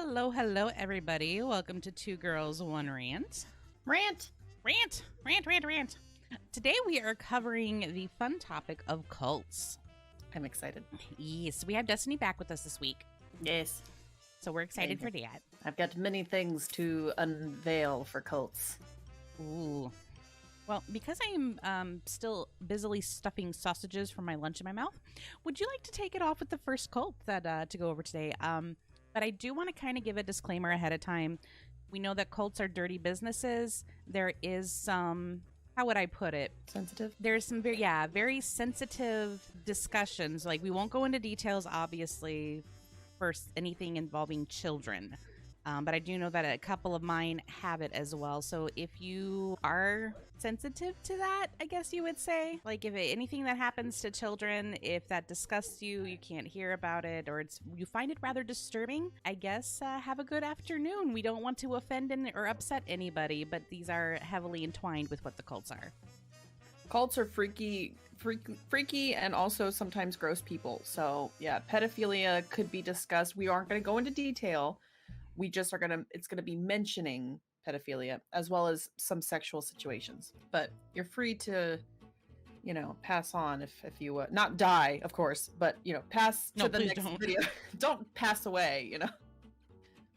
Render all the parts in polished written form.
Hello, hello, everybody. Welcome to Two Girls, One Rant. Rant. Rant. Today we are covering the fun topic of cults. I'm excited. Yes, we have Destiny back with us this week, Yes. so we're excited for that. I've got many things to unveil for cults. Ooh. Well, because I am still busily stuffing sausages from my lunch in my mouth, would you like to take it off with the first cult that to go over today? But I do want to kind of give a disclaimer ahead of time. We know that cults are dirty businesses. There is some, how would I put it? Sensitive? There's some very sensitive discussions. Like, we won't go into details, obviously, for anything involving children. But I do know that a couple of mine have it as well. So if you are sensitive to that, I guess you would say, like, if anything that happens to children, if that disgusts you, you can't hear about it, or you find it rather disturbing, I guess have a good afternoon. We don't want to offend or upset anybody, but these are heavily entwined with what the cults are. Cults are freaky and also sometimes gross people. So yeah, pedophilia could be discussed. We aren't going to go into detail. We just are it's going to be mentioning pedophilia as well as some sexual situations. But you're free to, pass on if you, not die, of course, but, pass to the next video. Don't pass away,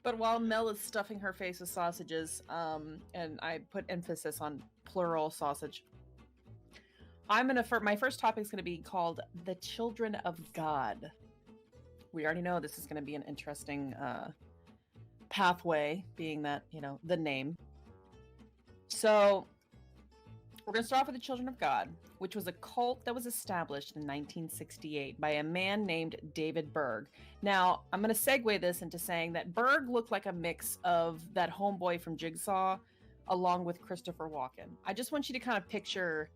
But while Mel is stuffing her face with sausages, and I put emphasis on plural sausage, my first topic is going to be called The Children of God. We already know this is going to be an interesting, pathway, being that the name. So we're going to start off with the Children of God, which was a cult that was established in 1968 by a man named David Berg. Now I'm going to segue this into saying that Berg looked like a mix of that homeboy from Jigsaw along with Christopher Walken. I just want you to kind of picture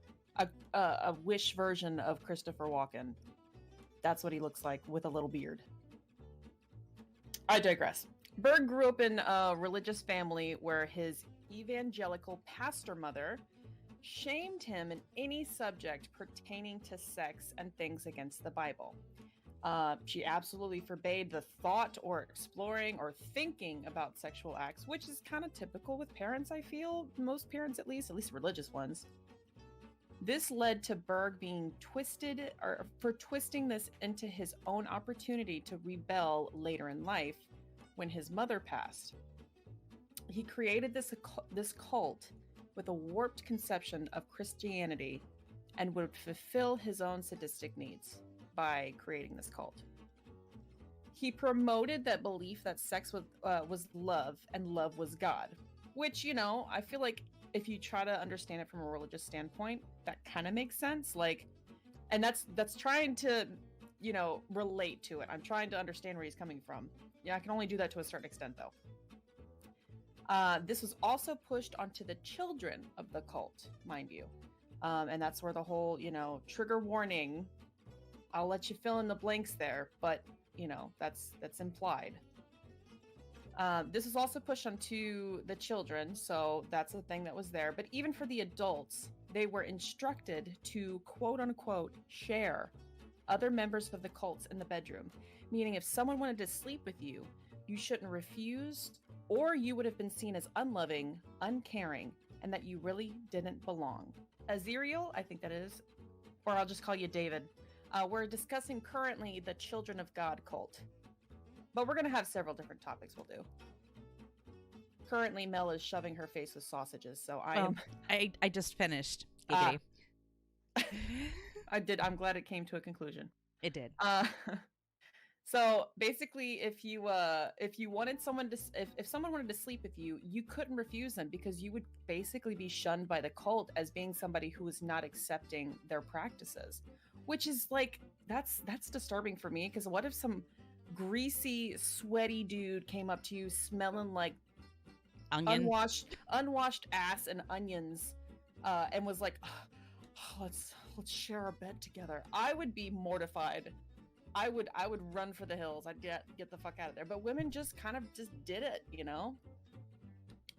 a Wish version of Christopher Walken. That's what he looks like with a little beard. I digress. Berg grew up in a religious family where his evangelical pastor mother shamed him in any subject pertaining to sex and things against the Bible. She absolutely forbade the thought or exploring or thinking about sexual acts, which is kind of typical with parents, I feel. Most parents, at least religious ones. This led to Berg being twisting this into his own opportunity to rebel later in life. When his mother passed, he created this cult with a warped conception of Christianity and would fulfill his own sadistic needs by creating this cult. He promoted that belief that sex was love and love was God, which, I feel like if you try to understand it from a religious standpoint, that kind of makes sense. Like, and that's trying to, relate to it. I'm trying to understand where he's coming from. Yeah, I can only do that to a certain extent, though. This was also pushed onto the children of the cult, mind you. And that's where the whole, trigger warning, I'll let you fill in the blanks there, but, that's implied. This was also pushed onto the children, so that's the thing that was there. But even for the adults, they were instructed to, quote-unquote, share other members of the cults in the bedroom. Meaning if someone wanted to sleep with you, you shouldn't refuse, or you would have been seen as unloving, uncaring, and that you really didn't belong. Azriel, I think that is, or I'll just call you David. We're discussing currently the Children of God cult. But we're going to have several different topics we'll do. Currently, Mel is shoving her face with sausages, so I just finished. I did. I'm glad it came to a conclusion. It did. So basically, if wanted someone to, if someone wanted to sleep with you, you couldn't refuse them because you would basically be shunned by the cult as being somebody who was not accepting their practices, which is like, that's disturbing for me. Because what if some greasy, sweaty dude came up to you smelling like unwashed ass and onions, and was like, oh, let's share a bed together? I would be mortified. I would run for the hills. I'd get the fuck out of there. But women just kind of did it,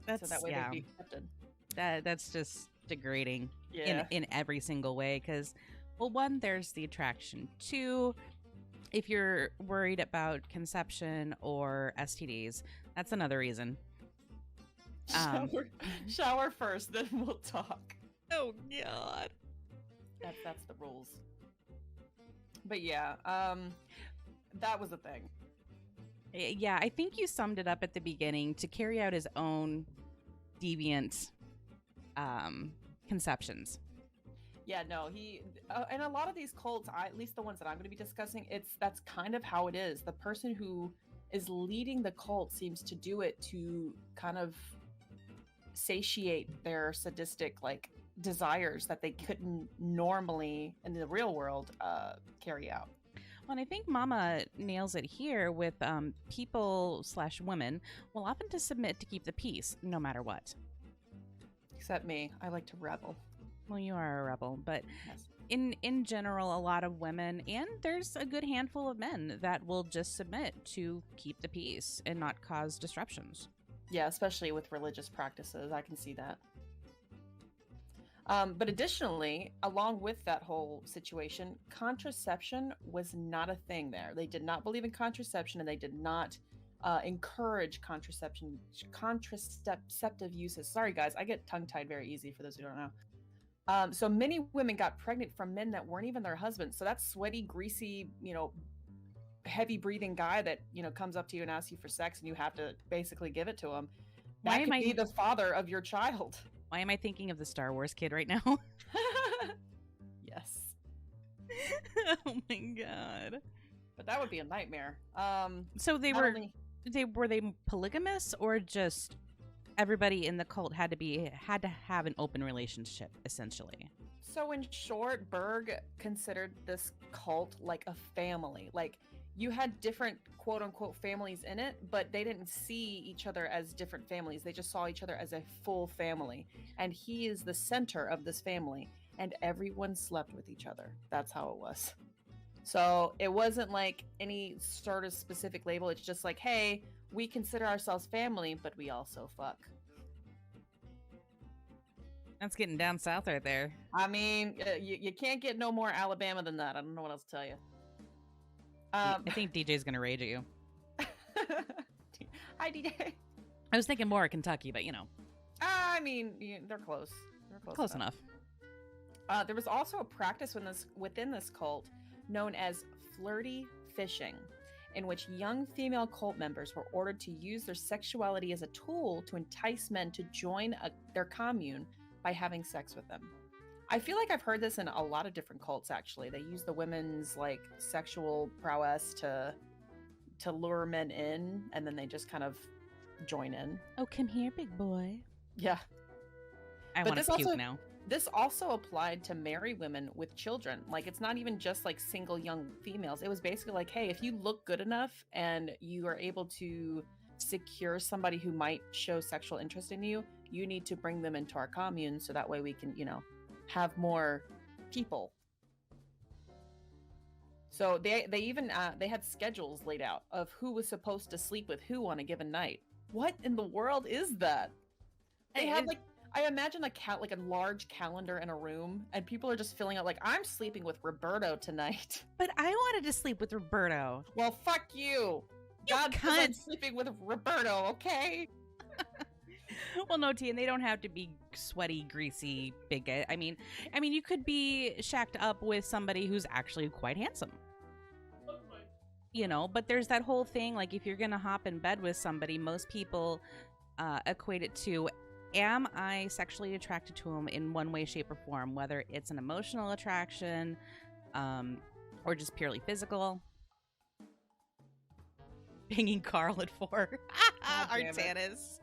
That's, so that way they'd be accepted. That's just degrading in every single way. Because, well, one, there's the attraction. Two, If you're worried about conception or STDs, that's another reason. Shower first, then we'll talk. Oh God. That's the rules. But yeah, that was a thing. Yeah, I think you summed it up at the beginning. To carry out his own deviant conceptions. Yeah, no, he and a lot of these cults, at least the ones that I'm going to be discussing, that's kind of how it is. The person who is leading the cult seems to do it to kind of satiate their sadistic like desires that they couldn't normally in the real world carry out. Well, and I think Mama nails it here with people/women will often to submit to keep the peace, no matter what. Except me, I like to rebel. Well, you are a rebel, but Yes. in general, a lot of women, and there's a good handful of men that will just submit to keep the peace and not cause disruptions. Yeah, especially with religious practices, I can see that. But additionally, along with that whole situation, contraception was not a thing there. They did not believe in contraception, and they did not encourage contraceptive uses. Sorry, guys, I get tongue-tied very easy for those who don't know. So many women got pregnant from men that weren't even their husbands. So that sweaty, greasy, heavy breathing guy that, comes up to you and asks you for sex and you have to basically give it to him. That could be the father of your child. Why am I thinking of the Star Wars kid right now? Yes. Oh my God. But that would be a nightmare. So were they polygamous, or just everybody in the cult had to have an open relationship, essentially? So in short, Berg considered this cult like a family. Like, you had different quote unquote families in it, but they didn't see each other as different families. They just saw each other as a full family. And he is the center of this family, and everyone slept with each other. That's how it was. So it wasn't like any sort of specific label. It's just like, hey, we consider ourselves family, but we also fuck. That's getting down south right there. I mean, you can't get no more Alabama than that. I don't know what else to tell you. I think DJ's gonna rage at you. Hi, DJ. I was thinking more Kentucky, but I mean, they're close. They're close enough. There was also a practice within this cult known as flirty fishing, in which young female cult members were ordered to use their sexuality as a tool to entice men to join their commune by having sex with them. I feel like I've heard this in a lot of different cults, actually. They use the women's like sexual prowess to lure men in, and then they just kind of join in. Oh, come here, big boy. Yeah. I want to puke now. This also applied to married women with children. Like, it's not even just like single young females. It was basically like, hey, if you look good enough and you are able to secure somebody who might show sexual interest in you, you need to bring them into our commune so that way we can, have more people. So they even they had schedules laid out of who was supposed to sleep with who on a given night. What in the world is that? They had like, I imagine a large calendar in a room, and people are just filling out like, I'm sleeping with Roberto tonight. But I wanted to sleep with Roberto. Well, fuck you. God, I'm sleeping with Roberto, okay? Well, no, T, and they don't have to be sweaty, greasy, big. I mean, you could be shacked up with somebody who's actually quite handsome. But there's that whole thing, like, if you're gonna hop in bed with somebody, most people equate it to, am I sexually attracted to him in one way, shape, or form, whether it's an emotional attraction or just purely physical. Banging Carl at 4. Artanis.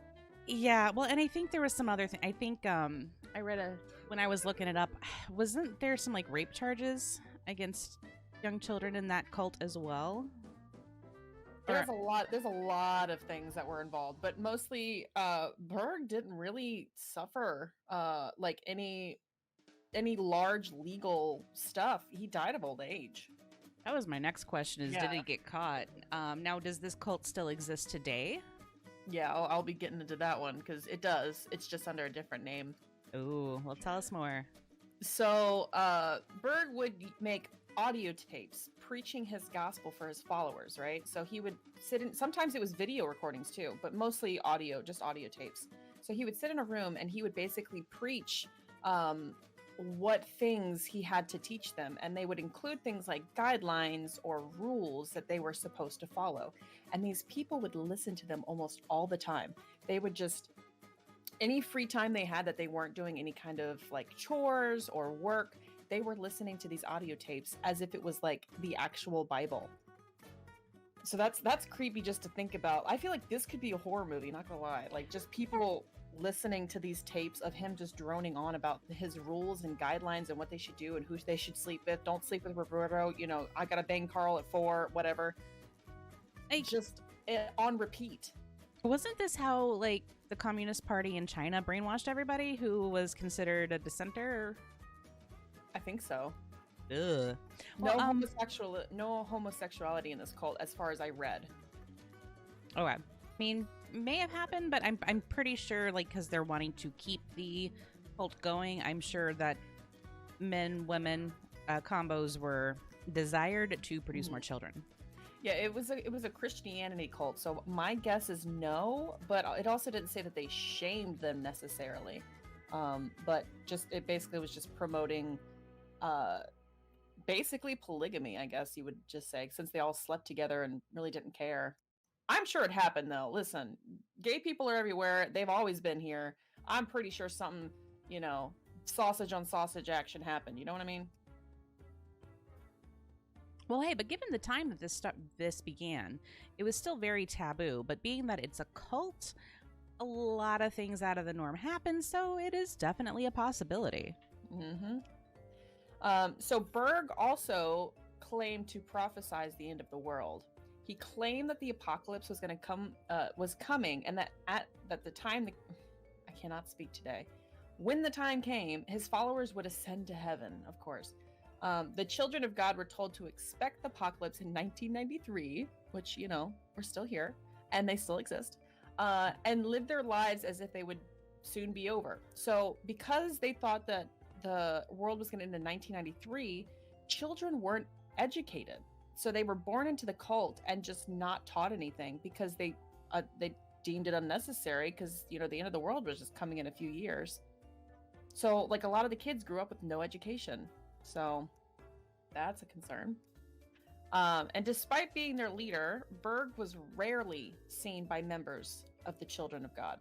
Yeah, well, and I think there was some other thing. I think I read when I was looking it up, wasn't there some like rape charges against young children in that cult as well? There's a lot of things that were involved, but mostly Berg didn't really suffer like any large legal stuff. He died of old age. That was my next question, is did he get caught? Now, does this cult still exist today? Yeah, I'll be getting into that one because it does. It's just under a different name. Ooh, well, tell us more. So Berg would make audio tapes preaching his gospel for his followers, right? So he would sit in, sometimes it was video recordings too, but mostly audio, just audio tapes. So he would sit in a room and he would basically preach what things he had to teach them. And they would include things like guidelines or rules that they were supposed to follow. And these people would listen to them almost all the time. They would just, any free time they had that they weren't doing any kind of like chores or work, they were listening to these audio tapes as if it was like the actual Bible. So that's creepy just to think about. I feel like this could be a horror movie, not gonna lie. Like just people listening to these tapes of him just droning on about his rules and guidelines and what they should do and who they should sleep with. Don't sleep with Roberto. You know, I gotta bang Carl at 4, whatever. Just on repeat. Wasn't this how like the Communist Party in China brainwashed everybody who was considered a dissenter? I think so. Ugh. No homosexuality in this cult, as far as I read. Okay. I mean, may have happened, but I'm pretty sure, like, because they're wanting to keep the cult going, I'm sure that men, women combos were desired to produce more children. Yeah, it was a Christianity cult, so my guess is no, but it also didn't say that they shamed them necessarily. But just it basically was just promoting basically polygamy, I guess you would just say, since they all slept together and really didn't care. I'm sure it happened though. Listen, gay people are everywhere. They've always been here. I'm pretty sure something, you know, sausage on sausage action happened. You know what I mean? Well, hey, but given the time that this began, it was still very taboo. But being that it's a cult, a lot of things out of the norm happen, so it is definitely a possibility. Mm-hmm. So Berg also claimed to prophesize the end of the world. He claimed that the apocalypse was going to come, was coming, and that at the time, I cannot speak today. When the time came, his followers would ascend to heaven. Of course, the children of God were told to expect the apocalypse in 1993, which, you know, we're still here and they still exist, and live their lives as if they would soon be over. So, because they thought that the world was going to end in 1993, children weren't educated. So they were born into the cult and just not taught anything because they deemed it unnecessary because, you know, the end of the world was just coming in a few years. So like a lot of the kids grew up with no education. So that's a concern. And despite being their leader, Berg was rarely seen by members of the Children of God.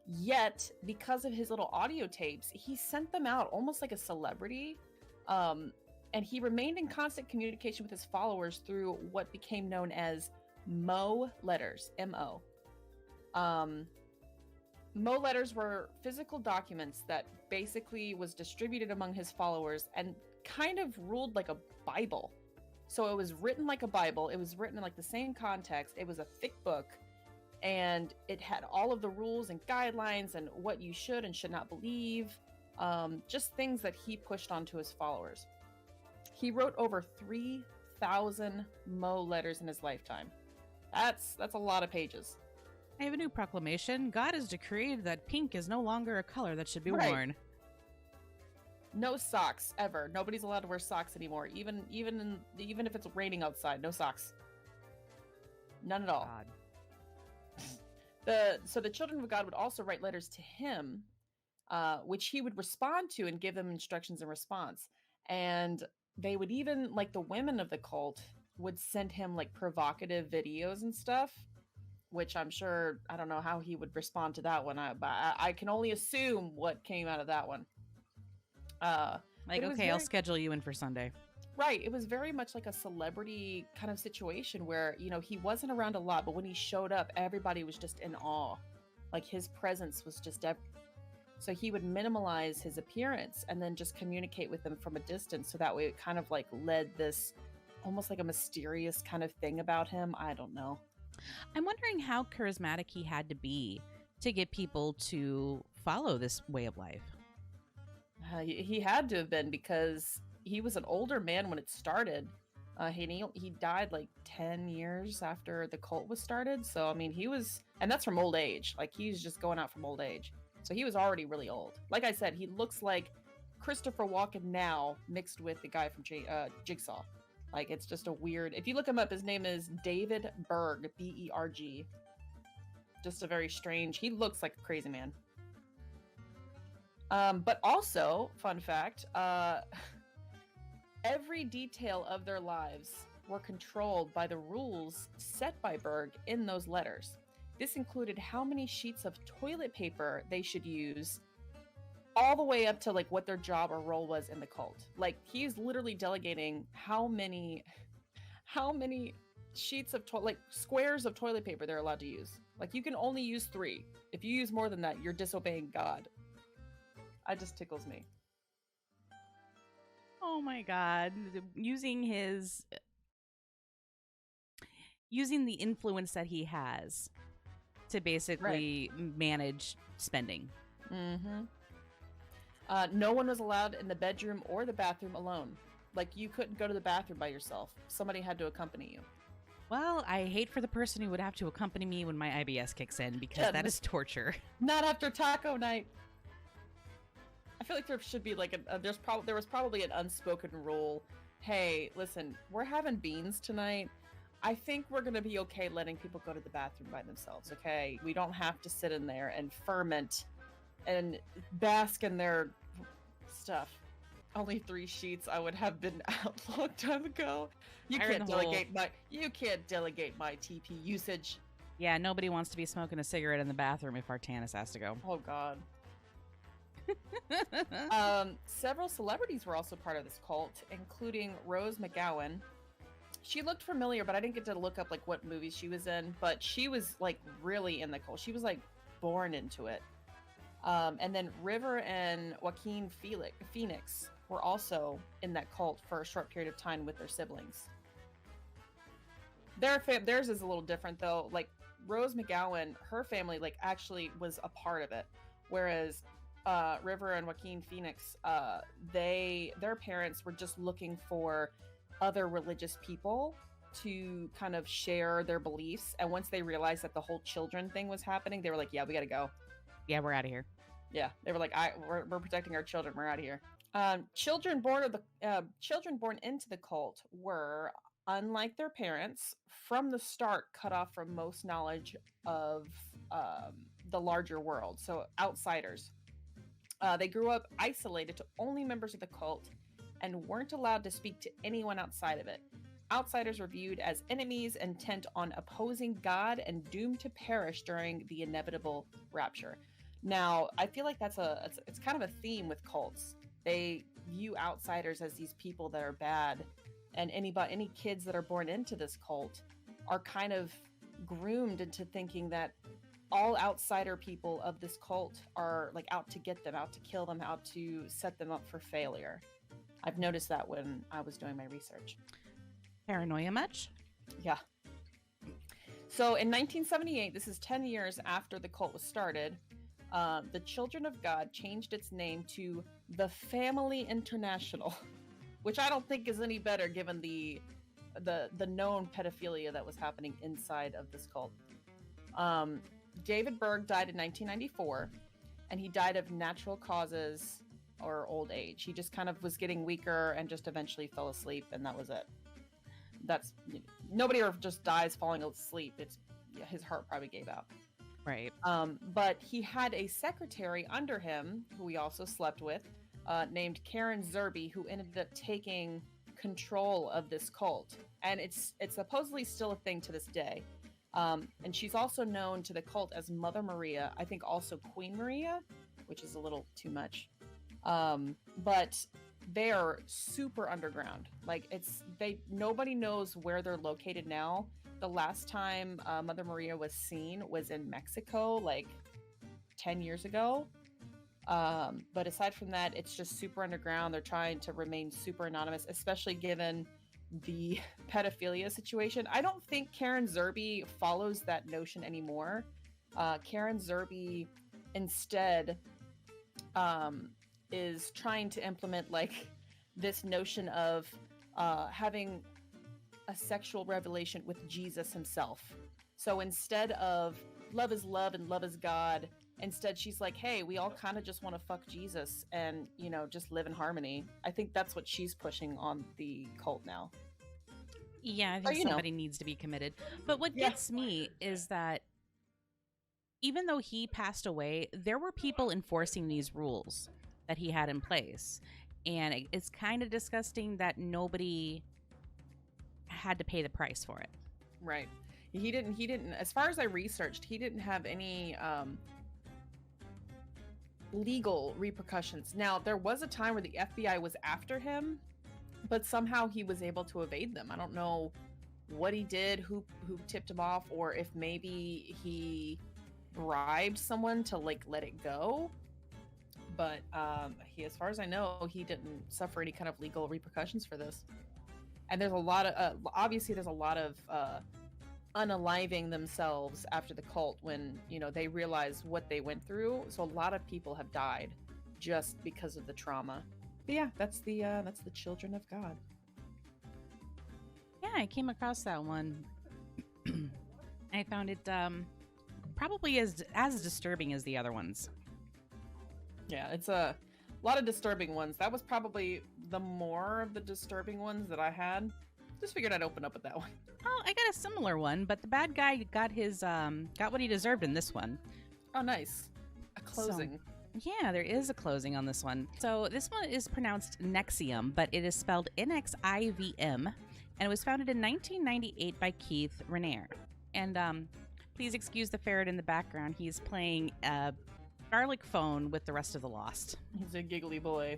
Yet, because of his little audio tapes, he sent them out almost like a celebrity. And he remained in constant communication with his followers through what became known as Mo letters, M-O. Mo letters were physical documents that basically was distributed among his followers and kind of ruled like a Bible. So it was written like a Bible. It was written in like the same context. It was a thick book. And it had all of the rules and guidelines and what you should and should not believe. Just things that he pushed onto his followers. He wrote over 3,000 Mo letters in his lifetime. That's a lot of pages. I have a new proclamation. God has decreed that pink is no longer a color that should be worn. No socks ever. Nobody's allowed to wear socks anymore. Even if it's raining outside, no socks. None at all. So the children of God would also write letters to him, which he would respond to and give them instructions in response. And they would even, like the women of the cult, would send him like provocative videos and stuff, which I'm sure, I don't know how he would respond to that one. But I can only assume what came out of that one. Like, okay, I'll schedule you in for Sunday. Right. It was very much like a celebrity kind of situation where, you know, he wasn't around a lot, but when he showed up, everybody was just in awe. Like his presence was just so he would minimalize his appearance and then just communicate with them from a distance. So that way it kind of like led this almost like a mysterious kind of thing about him. I don't know. I'm wondering how charismatic he had to be to get people to follow this way of life. He had to have been, because he was an older man when it started. He died like 10 years after the cult was started. So, I mean, he was, and that's from old age. Like, he's just going out from old age. So he was already really old. Like I said, he looks like Christopher Walken now mixed with the guy from Jigsaw. Like, it's just a weird. If you look him up, his name is David Berg, Berg. Just a very strange. He looks like a crazy man. But also, fun fact, every detail of their lives were controlled by the rules set by Berg in those letters. This included how many sheets of toilet paper they should use, all the way up to like what their job or role was in the cult. Like, he's literally delegating how many sheets of like squares of toilet paper they're allowed to use. Like, you can only use 3. If you use more than that, you're disobeying God. It just tickles me. Oh my God. Using the influence that he has to basically manage spending. Mm-hmm. No one was allowed in the bedroom or the bathroom alone. Like, you couldn't go to the bathroom by yourself. Somebody had to accompany you. Well, I hate for the person who would have to accompany me when my IBS kicks in, because that is torture. Not after taco night. I feel like there should be like there was probably an unspoken rule. Hey, listen, we're having beans tonight. I think we're gonna be okay letting people go to the bathroom by themselves. Okay, we don't have to sit in there and ferment and bask in their stuff. Only 3 sheets. I would have been out a long time ago. You can't delegate my TP usage. Yeah, nobody wants to be smoking a cigarette in the bathroom if Artanis has to go. Oh God. Several celebrities were also part of this cult, including Rose McGowan. She looked familiar, but I didn't get to look up like what movies she was in. But she was like really in the cult. She was like born into it. And then River and Joaquin Phoenix were also in that cult for a short period of time with their siblings. Theirs is a little different though. Like Rose McGowan, her family like actually was a part of it, whereas River and Joaquin Phoenix, their parents were just looking for other religious people to kind of share their beliefs. And once they realized that the whole children thing was happening, they were like, "Yeah, we got to go. Yeah, we're out of here." Yeah, they were like, we're protecting our children. We're out of here." Children born into the cult were, unlike their parents, from the start cut off from most knowledge of the larger world. So outsiders. They grew up isolated to only members of the cult and weren't allowed to speak to anyone outside of it. Outsiders were viewed as enemies, intent on opposing God and doomed to perish during the inevitable rapture. Now, I feel like it's kind of a theme with cults. They view outsiders as these people that are bad, and any kids that are born into this cult are kind of groomed into thinking that all outsider people of this cult are like out to get them, out to kill them, out to set them up for failure. I've noticed that when I was doing my research. Paranoia much? Yeah. So in 1978, this is 10 years after the cult was started, the Children of God changed its name to the Family International, which I don't think is any better given the known pedophilia that was happening inside of this cult. David Berg died in 1994, and he died of natural causes or old age. He just kind of was getting weaker and just eventually fell asleep, and that was it. Nobody ever just dies falling asleep. His heart probably gave out. Right. But he had a secretary under him who he also slept with, named Karen Zerby, who ended up taking control of this cult, and it's supposedly still a thing to this day. And she's also known to the cult as Mother Maria. I think also Queen Maria, which is a little too much. But they are super underground. Like nobody knows where they're located now. The last time Mother Maria was seen was in Mexico, like 10 years ago. But aside from that, it's just super underground. They're trying to remain super anonymous, especially given the pedophilia situation. I don't think Karen Zerby follows that notion anymore. Karen Zerby instead is trying to implement like this notion of having a sexual revelation with Jesus himself. So instead of love is love and love is God, Instead, she's like, hey, we all kind of just want to fuck Jesus and, you know, just live in harmony. I think that's what she's pushing on the cult now. Yeah, I Oh, think you know. somebody needs to be committed. But what Yeah. gets me is that even though he passed away, there were people enforcing these rules that he had in place. And it's kind of disgusting that nobody had to pay the price for it. Right. He didn't, as far as I researched, he didn't have any legal repercussions. Now, there was a time where the FBI was after him, but somehow he was able to evade them. I don't know what he did, who tipped him off, or if maybe he bribed someone to like let it go. But he, as far as I know, he didn't suffer any kind of legal repercussions for this. And there's a lot of obviously there's a lot of unaliving themselves after the cult when, you know, they realize what they went through. So a lot of people have died just because of the trauma. But yeah, that's the Children of God. Yeah, I came across that one. I found it probably as disturbing as the other ones. Yeah, it's a lot of disturbing ones. That was probably the more of the disturbing ones that I had. Just figured I'd open up with that one. Oh, I got a similar one, but the bad guy got his got what he deserved in this one. Oh, nice. A closing. Yeah, there is a closing on this one. So this one is pronounced NXIVM, but it is spelled NXIVM, and it was founded in 1998 by Keith Raniere. And please excuse the ferret in the background. He's playing a garlic phone with the rest of the Lost. He's a giggly boy.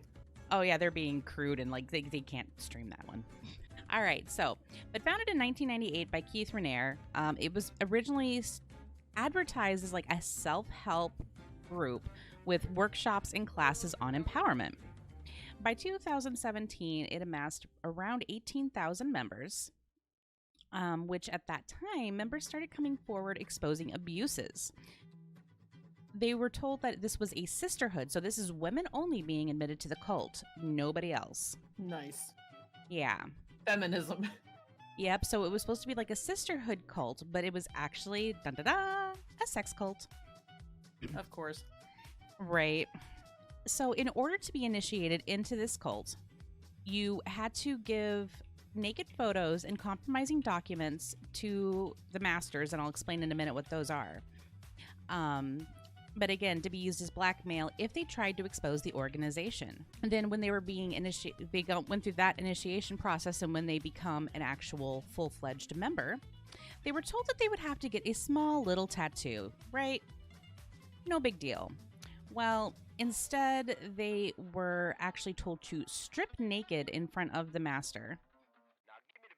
Oh yeah, they're being crude and like they can't stream that one. All right, so, but founded in 1998 by Keith Raniere, it was originally advertised as like a self-help group with workshops and classes on empowerment. By 2017, it amassed around 18,000 members, which at that time, members started coming forward exposing abuses. They were told that this was a sisterhood, so this is women only being admitted to the cult, nobody else. Nice. Yeah. Feminism. Yep, so it was supposed to be like a sisterhood cult, but it was actually, a sex cult. Of course. Right. So in order to be initiated into this cult, you had to give naked photos and compromising documents to the masters, and I'll explain in a minute what those are. But again, to be used as blackmail if they tried to expose the organization. And then when they were being initiated, they went through that initiation process, and when they become an actual full-fledged member, they were told that they would have to get a small little tattoo, right? No big deal. Well, instead, they were actually told to strip naked in front of the master,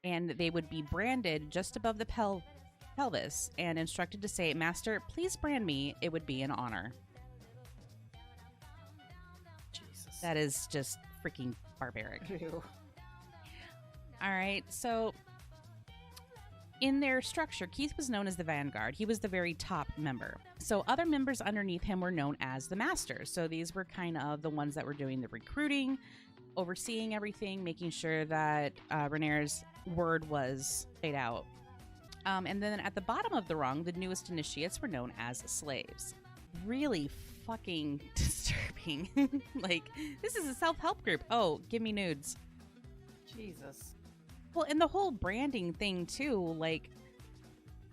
and they would be branded just above the pelvis and instructed to say, "Master, please brand me. It would be an honor." Jesus. That is just freaking barbaric. Ew. All right, so in their structure, Keith was known as the Vanguard. He was the very top member. So other members underneath him were known as the Masters. So these were kind of the ones that were doing the recruiting, overseeing everything, making sure that Raniere's word was laid out. And then at the bottom of the rung, the newest initiates were known as slaves. Really fucking disturbing. Like, this is a self-help group. Oh, give me nudes. Jesus. Well, and the whole branding thing, too, like,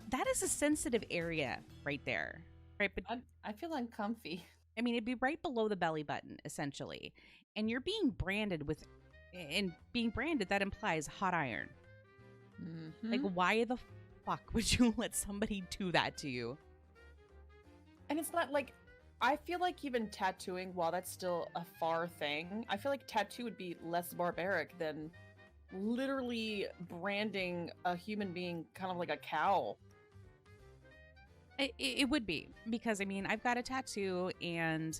that is a sensitive area right there. Right? But I feel uncomfy. I mean, it'd be right below the belly button, essentially. And you're being branded with, and being branded, that implies hot iron. Mm-hmm. Like, why the fuck would you let somebody do that to you? And it's not like, I feel like even tattooing, while that's still a far thing, I feel like tattoo would be less barbaric than literally branding a human being kind of like a cow. It would be, because I mean, I've got a tattoo, and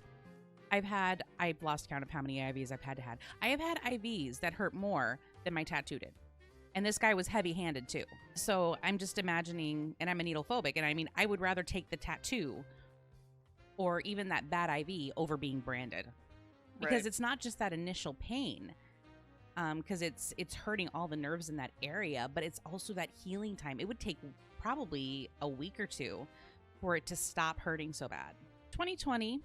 I've lost count of how many IVs I've had. I have had IVs that hurt more than my tattoo did. And this guy was heavy-handed too. So I'm just imagining, and I'm a needle phobic, and I mean, I would rather take the tattoo or even that bad IV over being branded. Because Right. it's not just that initial pain, because it's hurting all the nerves in that area, but it's also that healing time. It would take probably a week or two for it to stop hurting so bad. 2020,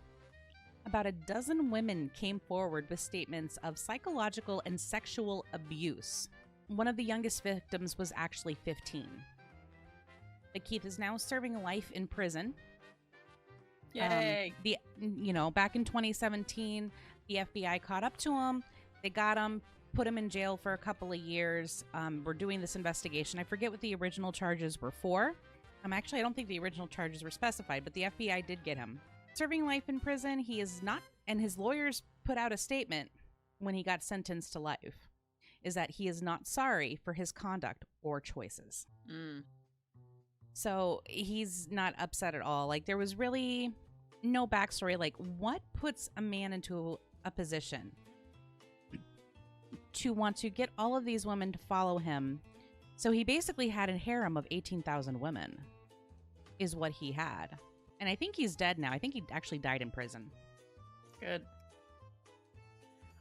about a dozen women came forward with statements of psychological and sexual abuse. One of the youngest victims was actually 15. But Keith is now serving life in prison. Yay! Back in 2017, the FBI caught up to him. They got him, put him in jail for a couple of years. We're doing this investigation. I forget what the original charges were for. Actually, I don't think the original charges were specified, but the FBI did get him. Serving life in prison, he is not, and his lawyers put out a statement when he got sentenced to life, is that he is not sorry for his conduct or choices. So he's not upset at all. Like, there was really no backstory. Like, what puts a man into a position to want to get all of these women to follow him? So he basically had a harem of 18,000 women is what he had. And I think he's dead now. I think he actually died in prison. Good.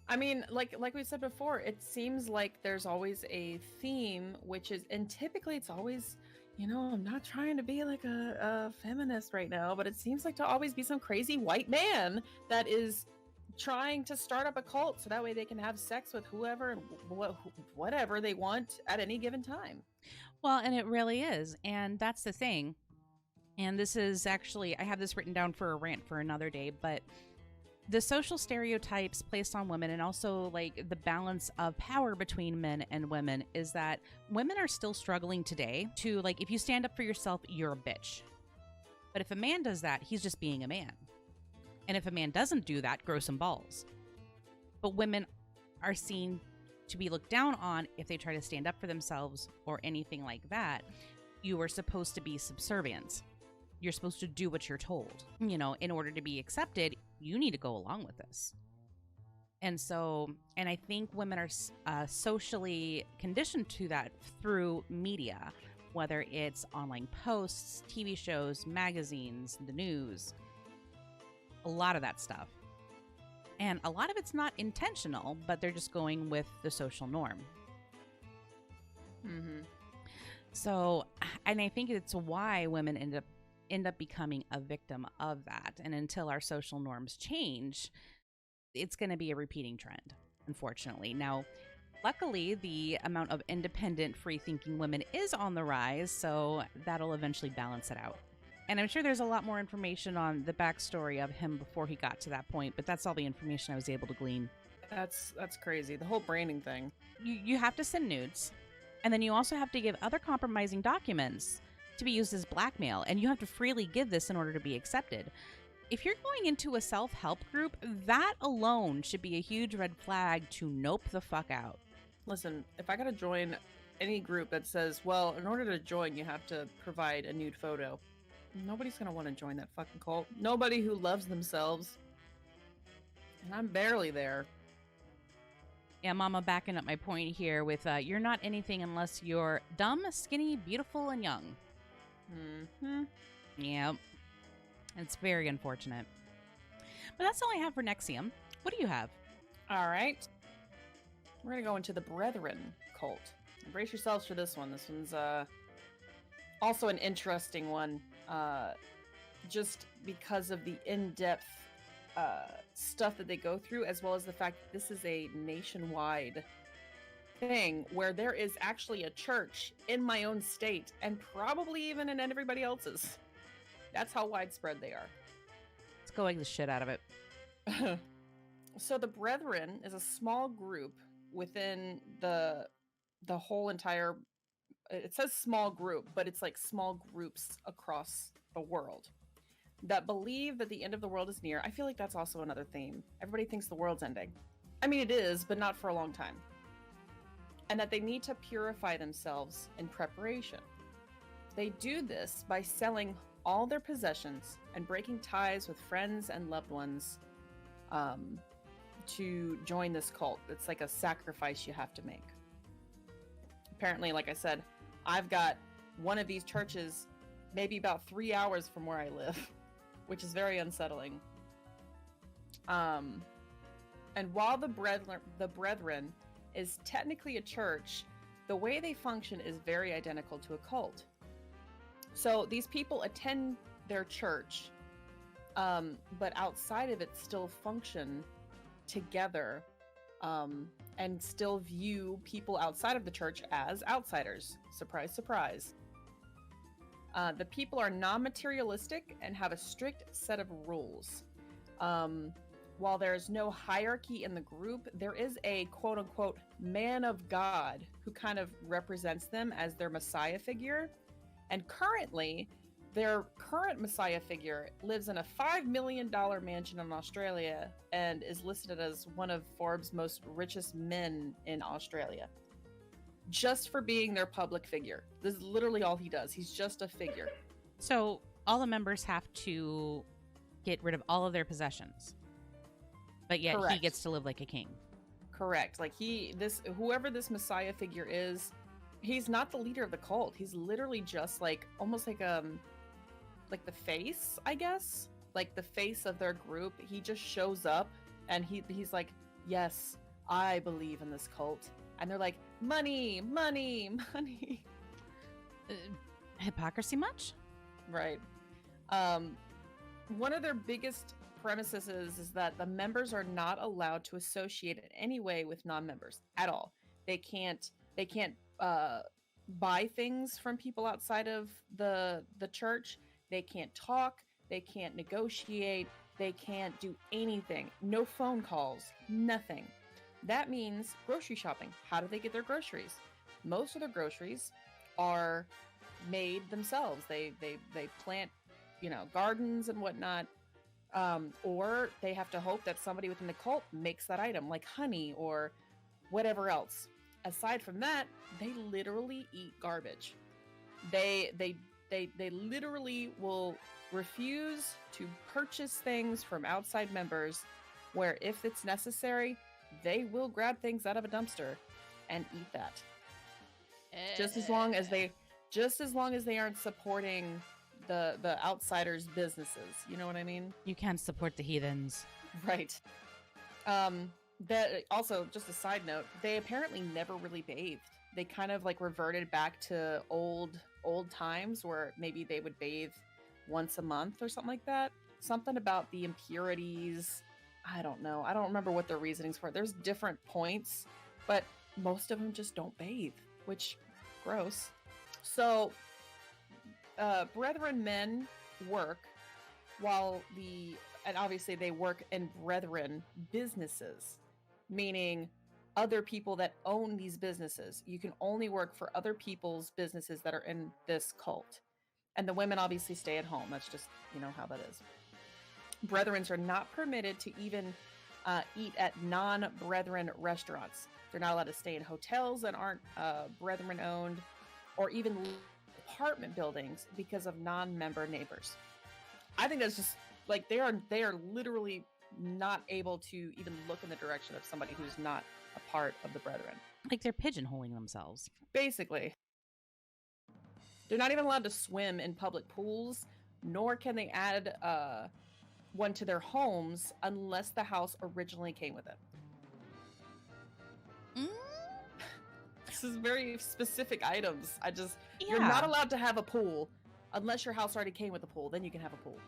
I mean, like we said before, it seems like there's always a theme, which is, and typically it's always, I'm not trying to be like a feminist right now, but it seems like to always be some crazy white man that is trying to start up a cult so that way they can have sex with whoever and whatever they want at any given time. Well, and it really is. And that's the thing. And this is actually, I have this written down for a rant for another day, but the social stereotypes placed on women and also like the balance of power between men and women is that women are still struggling today to, like, if you stand up for yourself, you're a bitch. But if a man does that, he's just being a man. And if a man doesn't do that, grow some balls. But women are seen to be looked down on if they try to stand up for themselves or anything like that. You are supposed to be subservient. You're supposed to do what you're told. In order to be accepted, you need to go along with this. And I think women are socially conditioned to that through media, whether it's online posts, TV shows, magazines, the news, a lot of that stuff. And a lot of it's not intentional, but they're just going with the social norm. So, and I think it's why women end up becoming a victim of that. And until our social norms change, it's going to be a repeating trend, unfortunately. Now, luckily, the amount of independent, free-thinking women is on the rise, so that'll eventually balance it out. And I'm sure there's a lot more information on the backstory of him before he got to that point, but that's all the information I was able to glean. That's crazy. The whole branding thing. You have to send nudes, and then you also have to give other compromising documents to be used as blackmail, and you have to freely give this in order to be accepted. If you're going into a self-help group, that alone should be a huge red flag to nope the fuck out. Listen, if I gotta join any group that says, well, in order to join, you have to provide a nude photo, nobody's gonna want to join that fucking cult. Nobody who loves themselves. And I'm barely there. Yeah, Mama backing up my point here with, you're not anything unless you're dumb, skinny, beautiful, and young. Yep. It's very unfortunate. But that's all I have for NXIVM. What do you have? All right. We're going to go into the Brethren cult. Brace yourselves for this one. This one's also an interesting one. Just because of the in-depth stuff that they go through, as well as the fact that this is a nationwide thing where there is actually a church in my own state and probably even in everybody else's. That's how widespread they are. Let's go egg the shit out of it. So the Brethren is a small group within the whole entire, it says small group, but it's like small groups across the world that believe that the end of the world is near. I feel like that's also another theme. Everybody thinks the world's ending. I mean, it is, but not for a long time. And that they need to purify themselves in preparation. They do this by selling all their possessions and breaking ties with friends and loved ones to join this cult. It's like a sacrifice you have to make. Apparently, like I said, I've got one of these churches maybe about 3 hours from where I live, which is very unsettling. And while the Brethren is technically a church, the way they function is very identical to a cult. So these people attend their church but outside of it still function together, and still view people outside of the church as outsiders. Surprise, surprise. The people are non-materialistic and have a strict set of rules. While there's no hierarchy in the group, there is a quote-unquote man of God who kind of represents them as their messiah figure. And currently, their current messiah figure lives in a $5 million mansion in Australia and is listed as one of Forbes' most richest men in Australia. Just for being their public figure. This is literally all he does. He's just a figure. So all the members have to get rid of all of their possessions. But yet Correct. he gets to live like a king. Correct. Like whoever this messiah figure is, he's not the leader of the cult. He's literally just like almost like the face, I guess. Like the face of their group. He just shows up and he's like, "Yes, I believe in this cult." And they're like, "Money, money, money." Hypocrisy much? Right. One of their biggest premises is that the members are not allowed to associate in any way with non-members at all. They can't buy things from people outside of the church. They can't talk. They can't negotiate. They can't do anything. No phone calls. Nothing. That means grocery shopping. How do they get their groceries? Most of their groceries are made themselves. They plant, gardens and whatnot. Or they have to hope that somebody within the cult makes that item, like honey or whatever else. Aside from that, they literally eat garbage. They literally will refuse to purchase things from outside members, where if it's necessary, they will grab things out of a dumpster and eat that. Just as long as they aren't supporting the outsiders' businesses. You know what I mean? You can't support the heathens. Right. That also, just a side note, they apparently never really bathed. They kind of like reverted back to old times where maybe they would bathe once a month or something like that. Something about the impurities. I don't know. I don't remember what their reasonings were. There's different points, but most of them just don't bathe, which gross. So brethren men work and obviously they work in brethren businesses, meaning other people that own these businesses. You can only work for other people's businesses that are in this cult. And the women obviously stay at home. That's just, how that is. Brethrens are not permitted to even eat at non-brethren restaurants. They're not allowed to stay in hotels that aren't brethren owned, or even apartment buildings because of non-member neighbors. I think that's just like they are literally not able to even look in the direction of somebody who's not a part of the brethren. Like they're pigeonholing themselves. Basically. They're not even allowed to swim in public pools, nor can they add one to their homes unless the house originally came with it. This is very specific items. You're not allowed to have a pool unless your house already came with a pool. Then you can have a pool.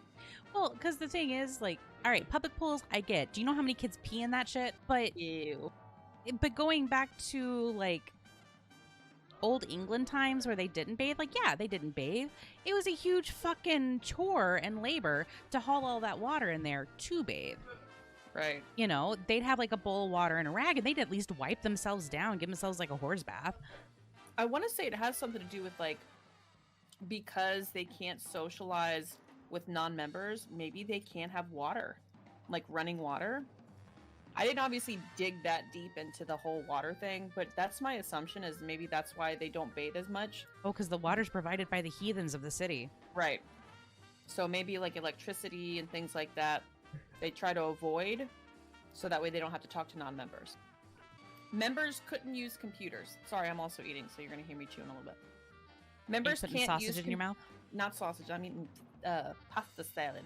Well, because the thing is, like, all right, public pools, I get. Do you know how many kids pee in that shit? But Ew. But going back to like old England times where they didn't bathe, like, yeah, they didn't bathe. It was a huge fucking chore and labor to haul all that water in there to bathe. Right. They'd have like a bowl of water and a rag, and they'd at least wipe themselves down, give themselves like a horse bath. I want to say it has something to do with like, because they can't socialize with non-members, maybe they can't have water, like running water. I didn't obviously dig that deep into the whole water thing, but that's my assumption, is maybe that's why they don't bathe as much. Oh, because the water's provided by the heathens of the city. Right. So maybe like electricity and things like that, they try to avoid, so that way they don't have to talk to non-members. Members couldn't use computers. Sorry, I'm also eating, so you're going to hear me chewing a little bit. Members Are you can't putting use sausage in your mouth? Not sausage. I'm eating pasta salad.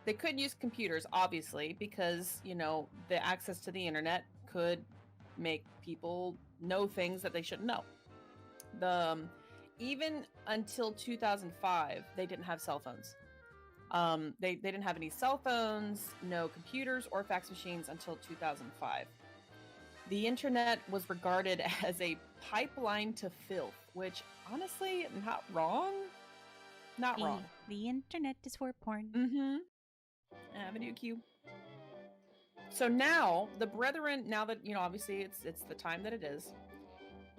They couldn't use computers, obviously, because, the access to the internet could make people know things that they shouldn't know. Even until 2005, they didn't have cell phones. They didn't have any cell phones, no computers or fax machines until 2005. The internet was regarded as a pipeline to filth, which honestly, not wrong. Not wrong. The internet is for porn. Mm-hmm. Avenue Q. So now the Brethren, now that obviously it's the time that it is,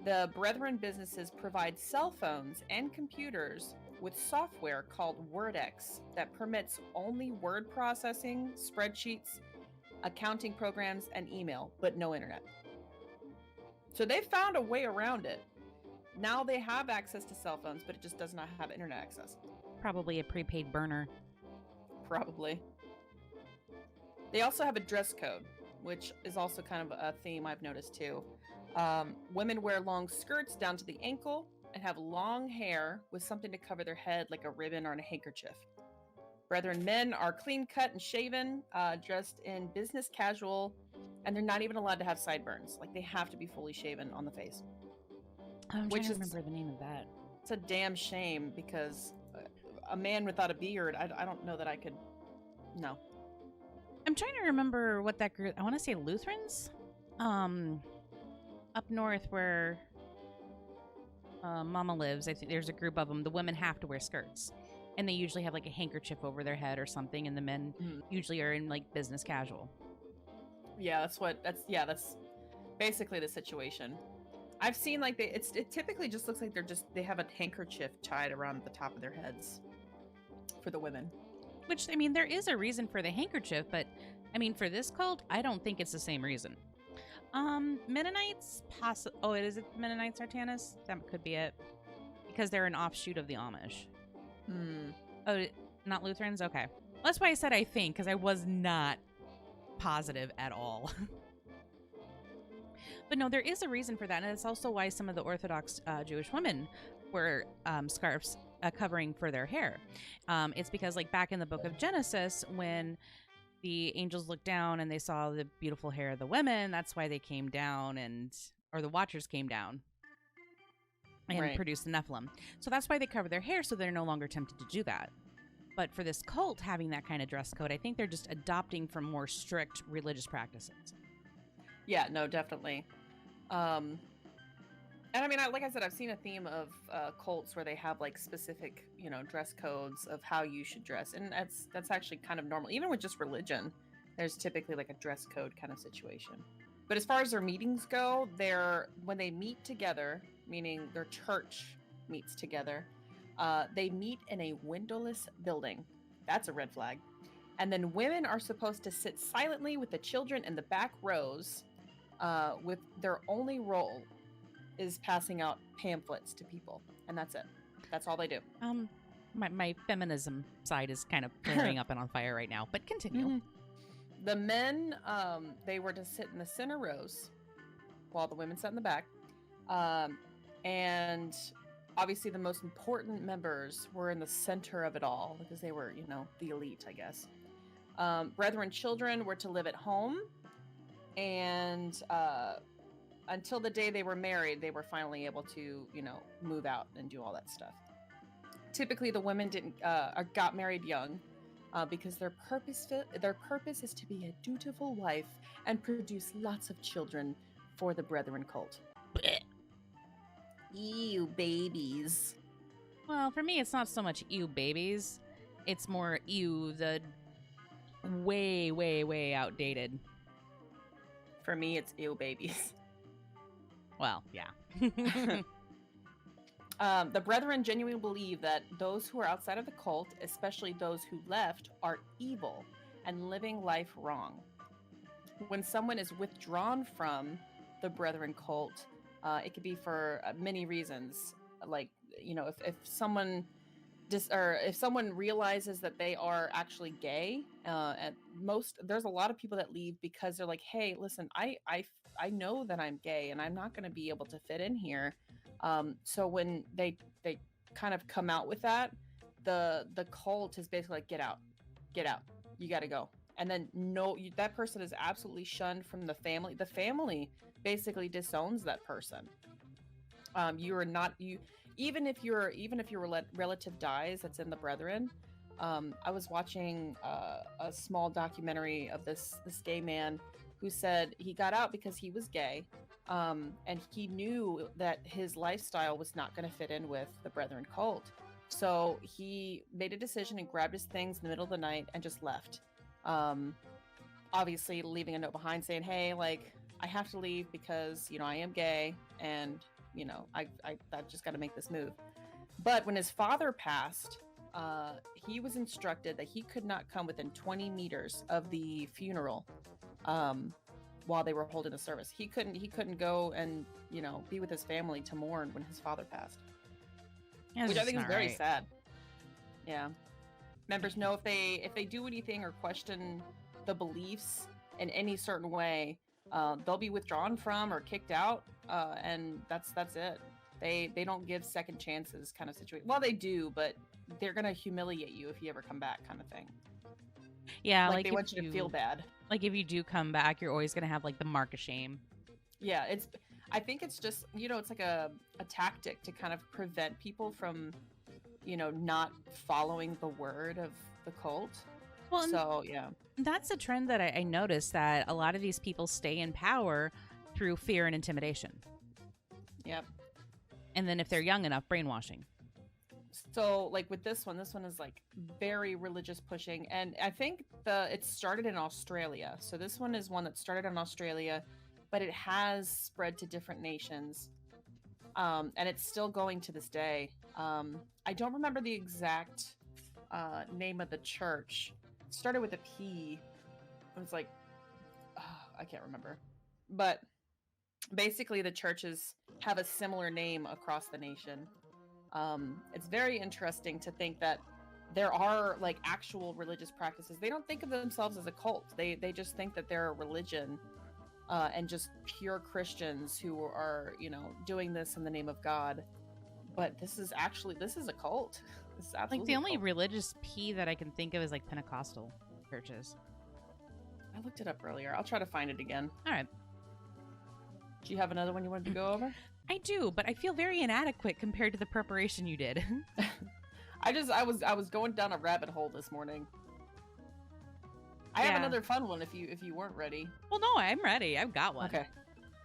the Brethren businesses provide cell phones and computers with software called WordX that permits only word processing, spreadsheets, accounting programs, and email, but no internet. So they found a way around it. Now they have access to cell phones, but it just does not have internet access. Probably a prepaid burner. Probably. They also have a dress code, which is also kind of a theme I've noticed too. Women wear long skirts down to the ankle and have long hair with something to cover their head like a ribbon or a handkerchief. Brethren men are clean cut and shaven, dressed in business casual, and they're not even allowed to have sideburns. Like they have to be fully shaven on the face. I'm trying to remember the name of that. It's a damn shame because a man without a beard, I don't know that I could. No. I'm trying to remember what that group. I want to say Lutherans, up north where Mama lives. I think there's a group of them. The women have to wear skirts, and they usually have like a handkerchief over their head or something, and the men usually are in like business casual. Yeah, that's basically the situation. I've seen like it typically just looks like they have a handkerchief tied around the top of their heads for the women. Which, I mean, there is a reason for the handkerchief, but I mean, for this cult, I don't think it's the same reason. Mennonites, is it Mennonites Artanis? That could be it. Because they're an offshoot of the Amish. Oh, not Lutherans? Okay. That's why I said I think, because I was not positive at all. But no, there is a reason for that, and it's also why some of the Orthodox Jewish women wear scarves covering for their hair. It's because, like, back in the book of Genesis, when the angels looked down and they saw the beautiful hair of the women, that's why they came down or the Watchers came down and produced the Nephilim. So that's why they cover their hair, so they're no longer tempted to do that. But for this cult having that kind of dress code, I think they're just adopting from more strict religious practices. Yeah, no, definitely. And I mean, like I said, I've seen a theme of cults where they have like specific, dress codes of how you should dress, and that's actually kind of normal. Even with just religion, there's typically like a dress code kind of situation. But as far as their meetings go, when they meet together, meaning their church meets together, they meet in a windowless building. That's a red flag. And then women are supposed to sit silently with the children in the back rows, with their only role is passing out pamphlets to people, and that's it. That's all they do. My feminism side is kind of flaring up and on fire right now, but continue. Mm-hmm. The men, they were to sit in the center rows while the women sat in the back. And obviously the most important members were in the center of it all because they were, the elite, I guess. Brethren children were to live at home, and until the day they were married, they were finally able to, move out and do all that stuff. Typically, the women got married young, because their purpose is to be a dutiful wife and produce lots of children for the Brethren cult. Ew, babies. Well, for me, it's not so much ew, babies. It's more ew, the way, way, way outdated. For me, it's ew, babies. Well, yeah. The Brethren genuinely believe that those who are outside of the cult, especially those who left, are evil and living life wrong. When someone is withdrawn from the Brethren cult, it could be for many reasons. Like, if someone if someone realizes that they are actually gay, there's a lot of people that leave because they're like, hey, listen, I know that I'm gay and I'm not going to be able to fit in here. So when they kind of come out with that, the cult is basically like, get out, you got to go. And then that person is absolutely shunned from the family. The family basically disowns that person. Even if your relative dies that's in the Brethren, I was watching a small documentary of this gay man who said he got out because he was gay, and he knew that his lifestyle was not going to fit in with the Brethren cult. So he made a decision and grabbed his things in the middle of the night and just left. Obviously, leaving a note behind saying, "Hey, like I have to leave because I am gay, and I've just got to make this move." But when his father passed, he was instructed that he could not come within 20 meters of the funeral while they were holding the service. He couldn't go and be with his family to mourn when his father passed, which I think is very sad. Yeah, members know if they do anything or question the beliefs in any certain way, they'll be withdrawn from or kicked out, and that's it. They don't give second chances kind of situation. Well, they do, but they're gonna humiliate you if you ever come back, kind of thing. Yeah, like they want you to feel bad. Like if you do come back, you're always gonna have like the mark of shame. Yeah, I think it's just it's like a tactic to kind of prevent people from not following the word of the cult. Well, so yeah, that's a trend that I noticed, that a lot of these people stay in power through fear and intimidation. Yep. And then if they're young enough, brainwashing. So like with this one is like very religious pushing, and I think it started in Australia. So this one is one that started in Australia, but it has spread to different nations, and it's still going to this day. I don't remember the exact name of the church. It started with a P. It was like I can't remember, but basically the churches have a similar name across the nation. It's very interesting to think that there are like actual religious practices. They don't think of themselves as a cult. They just think that they're a religion, and just pure Christians who are doing this in the name of God. But this is a cult. This is absolutely like the only religious P that I can think of is like Pentecostal churches. I looked it up earlier. I'll try to find it again. All right. Do you have another one you wanted to go over? I do, but I feel very inadequate compared to the preparation you did. I was going down a rabbit hole this morning. I have another fun one if you weren't ready. Well, no, I'm ready. I've got one.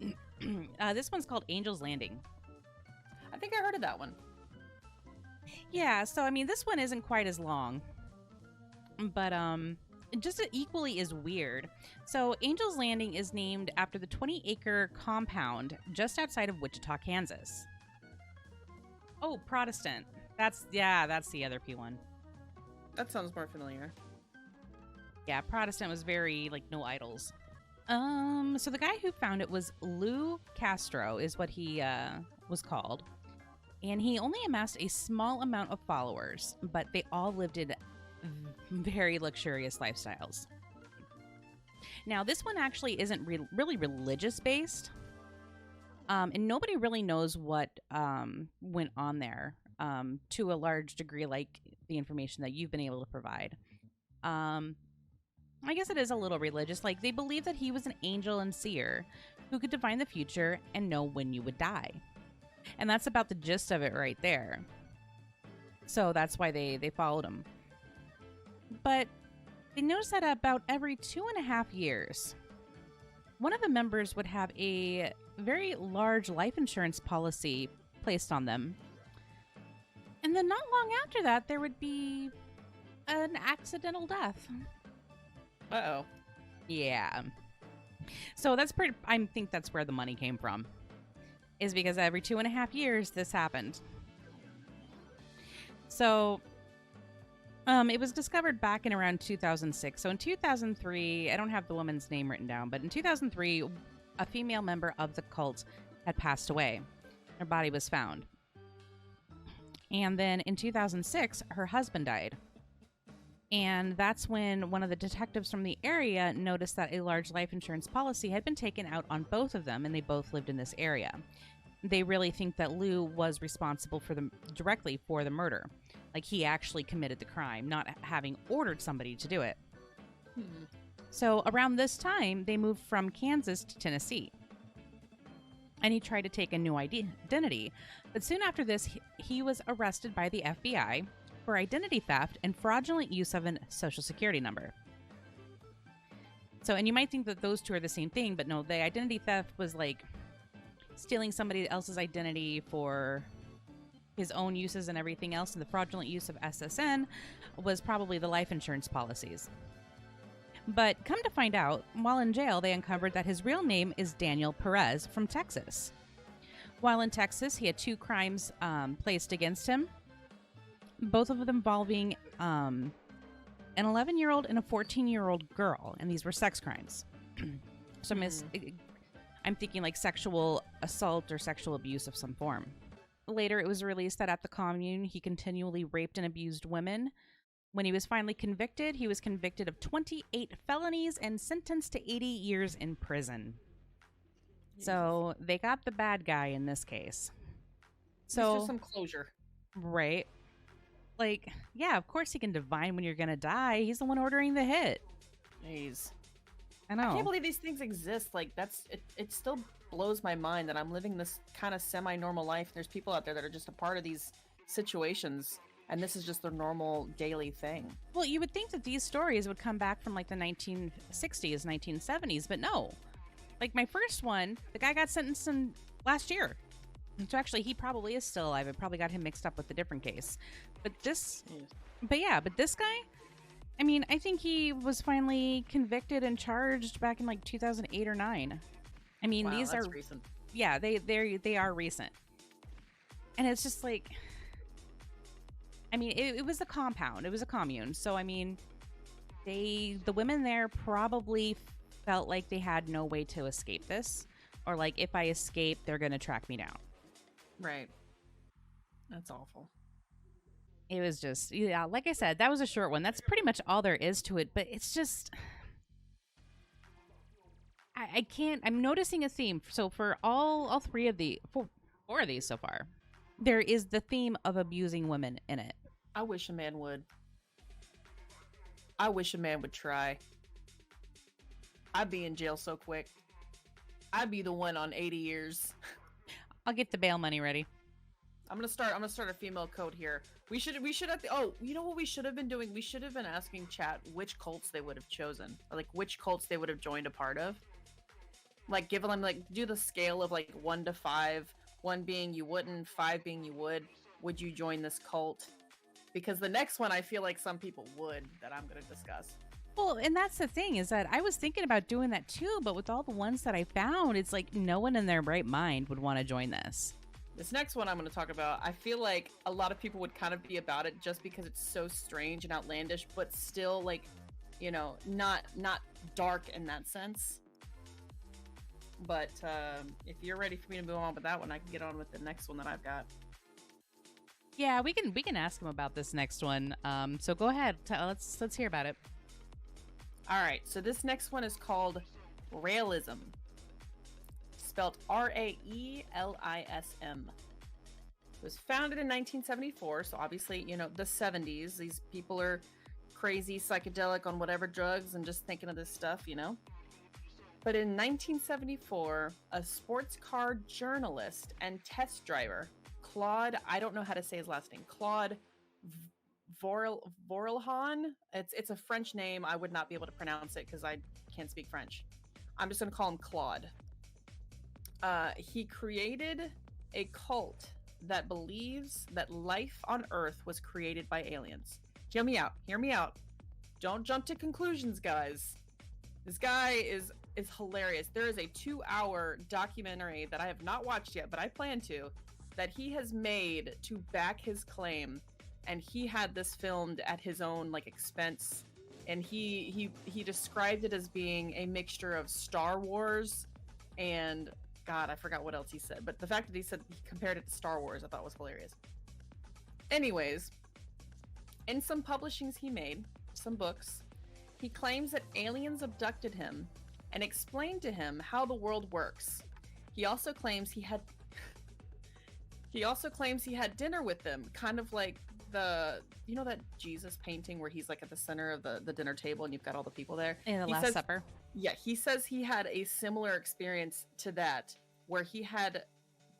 Okay. This one's called Angel's Landing. I think I heard of that one. Yeah, so I mean, this one isn't quite as long, but just equally as weird. So Angel's Landing is named after the 20-acre compound just outside of Wichita, Kansas. Oh, Protestant. That's the other P one. That sounds more familiar. Yeah, Protestant was very like no idols. So the guy who found it was Lou Castro, is what he was called. And he only amassed a small amount of followers, but they all lived in very luxurious lifestyles. Now, this one actually isn't really religious based, and nobody really knows what went on there to a large degree, like the information that you've been able to provide. I guess it is a little religious. Like, they believe that he was an angel and seer who could divine the future and know when you would die. And that's about the gist of it right there. So that's why they followed him. But they noticed that about every 2.5 years, one of the members would have a very large life insurance policy placed on them. And then not long after that, there would be an accidental death. Uh-oh. Yeah. So that's I think that's where the money came from. Is because every 2.5 years this happened. So it was discovered back in around 2006. So in 2003, I don't have the woman's name written down, but in 2003, a female member of the cult had passed away. Her body was found. And then in 2006, her husband died. And that's when one of the detectives from the area noticed that a large life insurance policy had been taken out on both of them, and they both lived in this area. They really think that Lou was responsible directly for the murder. Like, he actually committed the crime, not having ordered somebody to do it. So around this time, they moved from Kansas to Tennessee. And he tried to take a new identity. But soon after this, he was arrested by the FBI for identity theft and fraudulent use of a social security number. So, and you might think that those two are the same thing, but no, the identity theft was like stealing somebody else's identity for his own uses and everything else, and the fraudulent use of SSN was probably the life insurance policies. But come to find out, while in jail, they uncovered that his real name is Daniel Perez from Texas. While in Texas, he had 2 crimes placed against him, both of them involving an 11-year-old and a 14-year-old girl, and these were sex crimes. So I'm thinking like sexual assault or sexual abuse of some form. Later, it was released that at the commune, he continually raped and abused women. When he was finally convicted, he was convicted of 28 felonies and sentenced to 80 years in prison. Jesus. So they got the bad guy in this case. So just some closure. Right. Like, yeah, of course he can divine when you're going to die. He's the one ordering the hit. Jeez. I know. I can't believe these things exist. Like, it still blows my mind that I'm living this kind of semi-normal life. There's people out there that are just a part of these situations, and this is just their normal daily thing. Well, you would think that these stories would come back from like the 1960s, 1970s, but no. Like my first one, the guy got sentenced in last year. So actually, he probably is still alive. I probably got him mixed up with a different case. But this, but this guy, I mean, I think he was finally convicted and charged back in like 2008 or 9. I mean, wow, these that's are recent. Yeah, they are recent. And it's just like, I mean, it was a compound. It was a commune. So, I mean, the women there probably felt like they had no way to escape this. Or like, if I escape, they're going to track me down. Right. That's awful. It was just, yeah, like I said, that was a short one. That's pretty much all there is to it. But it's just, I can't, I'm noticing a theme. So for all 4 of these so far, there is the theme of abusing women in it. I wish a man would. I wish a man would try. I'd be in jail so quick. I'd be the one on 80 years. I'll get the bail money ready. I'm gonna start a female code here. We should have you know what we should have been doing? We should have been asking chat which cults they would have chosen. Or like which cults they would have joined a part of. Like give them like do the scale of like 1 to 5, 1 being you wouldn't, 5 being you would. Would you join this cult? Because the next one I feel like some people would that I'm gonna discuss. Well, and that's the thing is that I was thinking about doing that too, but with all the ones that I found, it's like no one in their right mind would want to join this. This next one I'm going to talk about, I feel like a lot of people would kind of be about it just because it's so strange and outlandish, but still like, you know, not dark in that sense. But if you're ready for me to move on with that one, I can get on with the next one that I've got. Yeah, we can ask him about this next one. So go ahead, let's hear about it. All right, so this next one is called Raelism, spelled Raelism. It was founded in 1974, so obviously, you know, the 70s. These people are crazy, psychedelic on whatever drugs and just thinking of this stuff, you know? But in 1974, a sports car journalist and test driver, Claude, I don't know how to say his last name, Claude Vorilhon. It's a French name. I would not be able to pronounce it because I can't speak French. I'm just going to call him Claude. He created a cult that believes that life on Earth was created by aliens. Hear me out. Don't jump to conclusions, guys. This guy is hilarious. There is a 2-hour documentary that I have not watched yet, but I plan to, that he has made to back his claim. And he had this filmed at his own like expense, and he described it as being a mixture of Star Wars and God, I forgot what else he said. But the fact that he said he compared it to Star Wars, I thought was hilarious. Anyways, in some publishings he made, some books, he claims that aliens abducted him and explained to him how the world works. He also claims he had dinner with them, kind of like you know that Jesus painting where he's like at the center of the dinner table and you've got all the people there? In the Last Supper. Yeah, he says he had a similar experience to that, where he had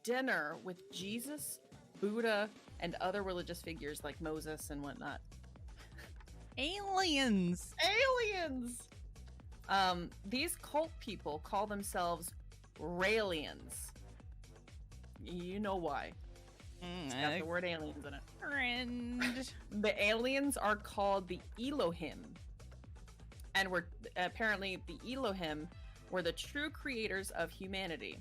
dinner with Jesus, Buddha, and other religious figures like Moses and whatnot. Aliens. Aliens! These cult people call themselves Raelians. You know why. It's got the word aliens in it. Cringe. The aliens are called the Elohim. And were apparently the Elohim were the true creators of humanity.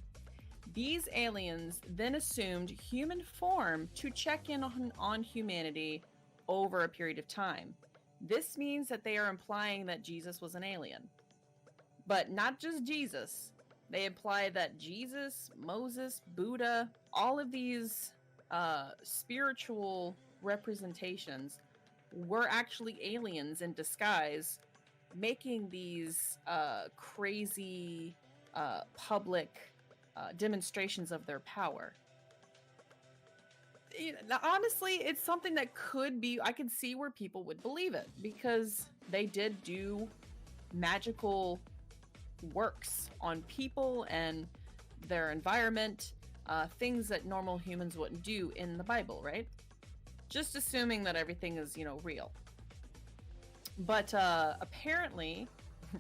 These aliens then assumed human form to check in on humanity over a period of time. This means that they are implying that Jesus was an alien. But not just Jesus. They imply that Jesus, Moses, Buddha, all of these spiritual representations were actually aliens in disguise, making these crazy public demonstrations of their power. Honestly, it's something that could be, I could see where people would believe it, because they did do magical works on people and their environment, things that normal humans wouldn't do in the Bible, right? Just assuming that everything is, real. But apparently,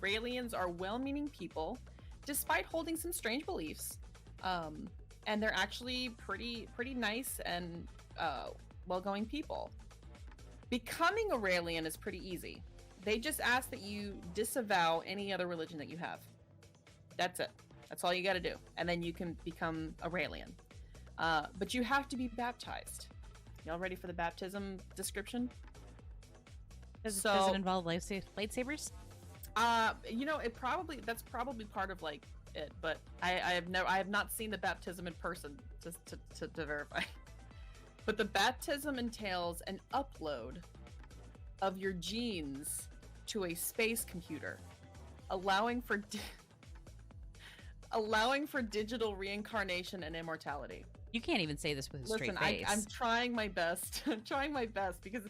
Raelians are well-meaning people, despite holding some strange beliefs. And they're actually pretty nice and well-going people. Becoming a Raelian is pretty easy. They just ask that you disavow any other religion that you have. That's it. That's all you got to do. And then you can become a Raelian. But you have to be baptized. Y'all ready for the baptism description? Does it involve lightsabers? That's probably part of like it, but I have not seen the baptism in person to verify. But the baptism entails an upload of your genes to a space computer, allowing for digital reincarnation and immortality. You can't even say this with a straight face. I'm trying my best. I'm trying my best because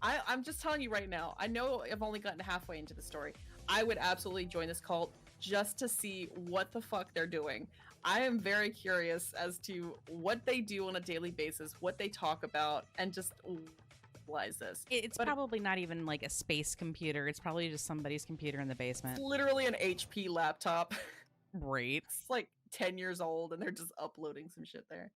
I'm just telling you right now. I know I've only gotten halfway into the story. I would absolutely join this cult just to see what the fuck they're doing. I am very curious as to what they do on a daily basis, what they talk about, and just why is this? It's probably not even like a space computer. It's probably just somebody's computer in the basement. It's literally an HP laptop. Right. It's like 10 years old and they're just uploading some shit there.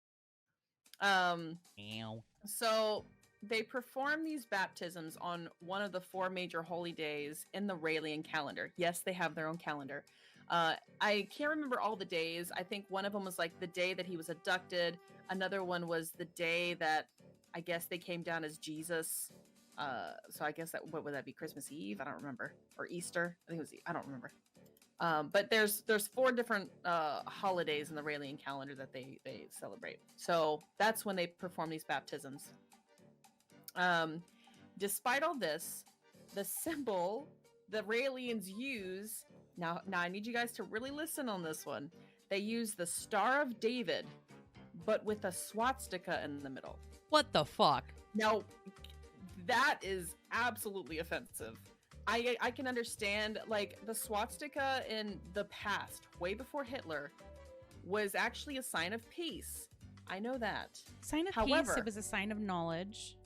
So they perform these baptisms on one of the 4 major holy days in the Raelian calendar. Yes, they have their own calendar. I can't remember all the days. I think one of them was like the day that he was abducted. Another one was the day that I guess they came down as Jesus. So I guess what would that be? Christmas Eve? I don't remember. Or Easter? I think it was. I don't remember. But there's 4 different holidays in the Raelian calendar that they celebrate. So that's when they perform these baptisms. Despite all this, the symbol the Raelians use, now I need you guys to really listen on this one. They use the Star of David, but with a swastika in the middle. What the fuck? Now, that is absolutely offensive. I can understand, like, the swastika in the past, way before Hitler, was actually a sign of peace. I know that. Sign of peace, it was a sign of knowledge.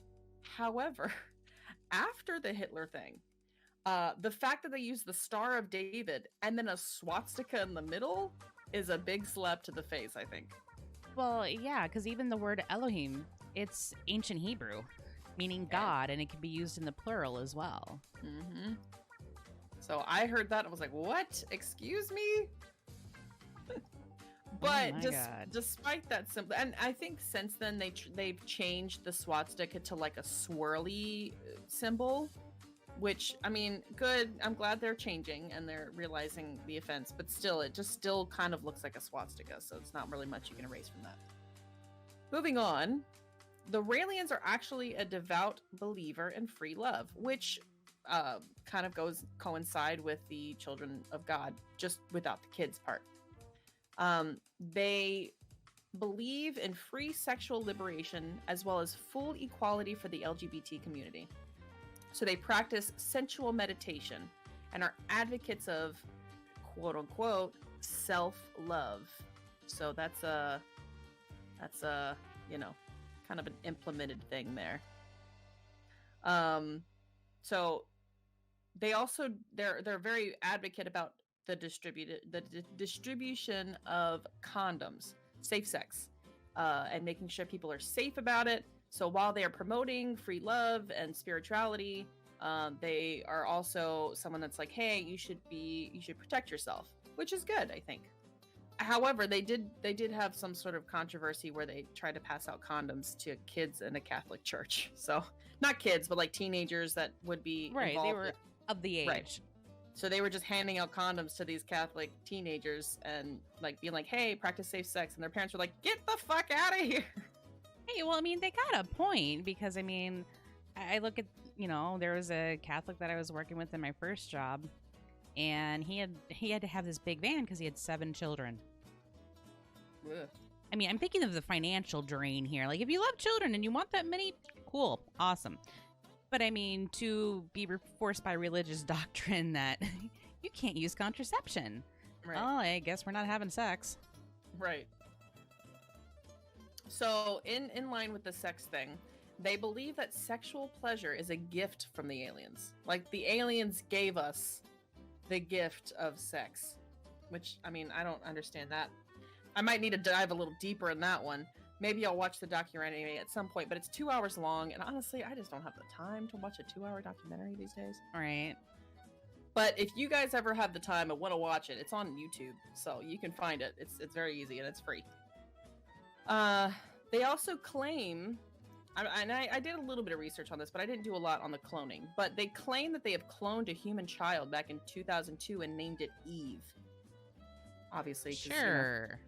However, after the Hitler thing, the fact that they use the Star of David and then a swastika in the middle is a big slap to the face, I think. Well, yeah, because even the word Elohim, it's ancient Hebrew, meaning God, and it can be used in the plural as well. Mm-hmm. So I heard that and was like, what? Excuse me? But despite that symbol, and I think since then they've changed the swastika to like a swirly symbol, which, I mean, good. I'm glad they're changing and they're realizing the offense, but still, it just still kind of looks like a swastika, so it's not really much you can erase from that. Moving on, the Raelians are actually a devout believer in free love, which kind of coincide with the children of God, just without the kids part. They believe in free sexual liberation as well as full equality for the LGBT community. So they practice sensual meditation and are advocates of quote unquote self-love. So that's kind of an implemented thing there. So they also they're very advocate about the distribution of condoms, safe sex, and making sure people are safe about it. So while they are promoting free love and spirituality, they are also someone that's like, hey, you should protect yourself, which is good, I think. However, they did have some sort of controversy where they tried to pass out condoms to kids in a Catholic church. So not kids, but like teenagers that would be Right, involved they were of the age. Right. So they were just handing out condoms to these Catholic teenagers and like being like, hey, practice safe sex. And their parents were like, get the fuck out of here. Hey, well, I mean, they got a point because, I mean, I look at, there was a Catholic that I was working with in my first job, and he had to have this big van because he had 7 children. Ugh. I mean, I'm thinking of the financial drain here. Like, if you love children and you want that many, cool, awesome. But I mean, to be forced by religious doctrine that you can't use contraception. Right. Oh, I guess we're not having sex. Right. So in line with the sex thing, they believe that sexual pleasure is a gift from the aliens. Like the aliens gave us the gift of sex, which, I mean, I don't understand that. I might need to dive a little deeper in that one. Maybe I'll watch the documentary at some point, but it's 2 hours long, and honestly, I just don't have the time to watch a 2-hour documentary these days. All right. But if you guys ever have the time and want to watch it, it's on YouTube, so you can find it. It's very easy and it's free. They also claim, and I did a little bit of research on this, but I didn't do a lot on the cloning. But they claim that they have cloned a human child back in 2002 and named it Eve. Obviously, sure.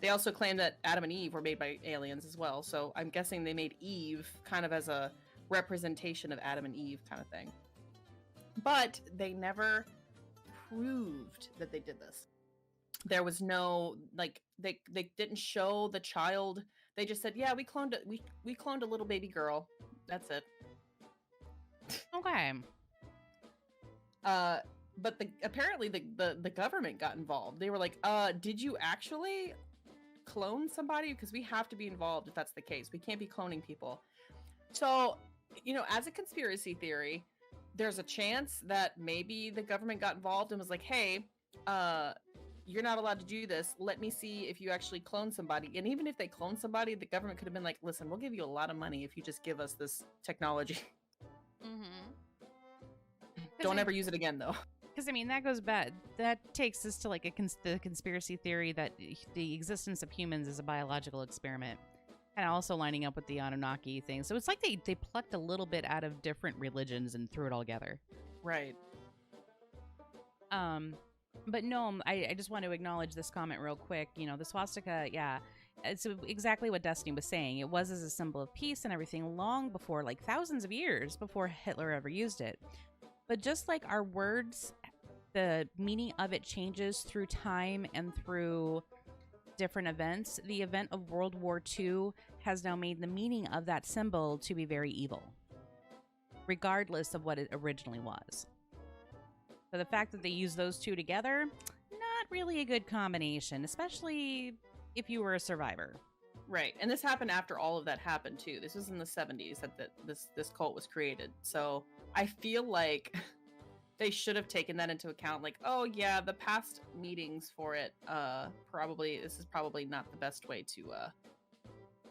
They also claim that Adam and Eve were made by aliens as well. So I'm guessing they made Eve kind of as a representation of Adam and Eve kind of thing. But they never proved that they did this. There was no, like, they didn't show the child. They just said, yeah, we cloned a little baby girl. That's it. Okay. But apparently the government got involved. They were like, did you actually clone somebody? Because we have to be involved if that's the case. We can't be cloning people. So, as a conspiracy theory, there's a chance that maybe the government got involved and was like, hey, you're not allowed to do this. Let me see if you actually clone somebody. And even if they clone somebody, the government could have been like, listen, we'll give you a lot of money if you just give us this technology. Mm-hmm. Don't ever use it again, though. Because, I mean, that goes back. That takes us to, like, the conspiracy theory that the existence of humans is a biological experiment. And also lining up with the Anunnaki thing. So it's like they plucked a little bit out of different religions and threw it all together. Right. But no, I just want to acknowledge this comment real quick. The swastika, yeah, it's exactly what Destiny was saying. It was as a symbol of peace and everything long before, like thousands of years before Hitler ever used it. But just like our words, the meaning of it changes through time and through different events. The event of World War II has now made the meaning of that symbol to be very evil, regardless of what it originally was. So the fact that they use those two together, not really a good combination, especially if you were a survivor. Right. And this happened after all of that happened, too. This was in the 70s that this cult was created. So I feel like they should have taken that into account. Like, oh, yeah, the past meetings for it, this is probably not the best way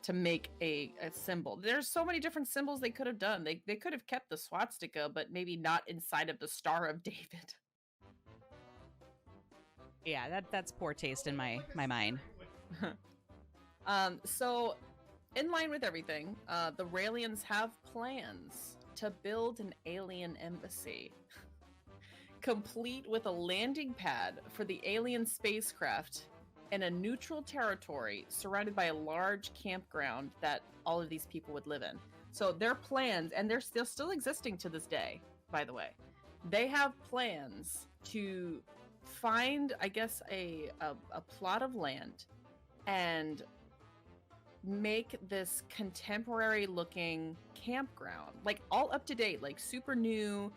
to make a symbol. There's so many different symbols they could have done. They could have kept the swastika, but maybe not inside of the Star of David. Yeah, that's poor taste in my mind. So, in line with everything, the Raelians have plans to build an alien embassy, complete with a landing pad for the alien spacecraft in a neutral territory surrounded by a large campground that all of these people would live in. So their plans, and they're still existing to this day, by the way, they have plans to find, I guess, a plot of land and make this contemporary looking campground, like all up to date, like super new,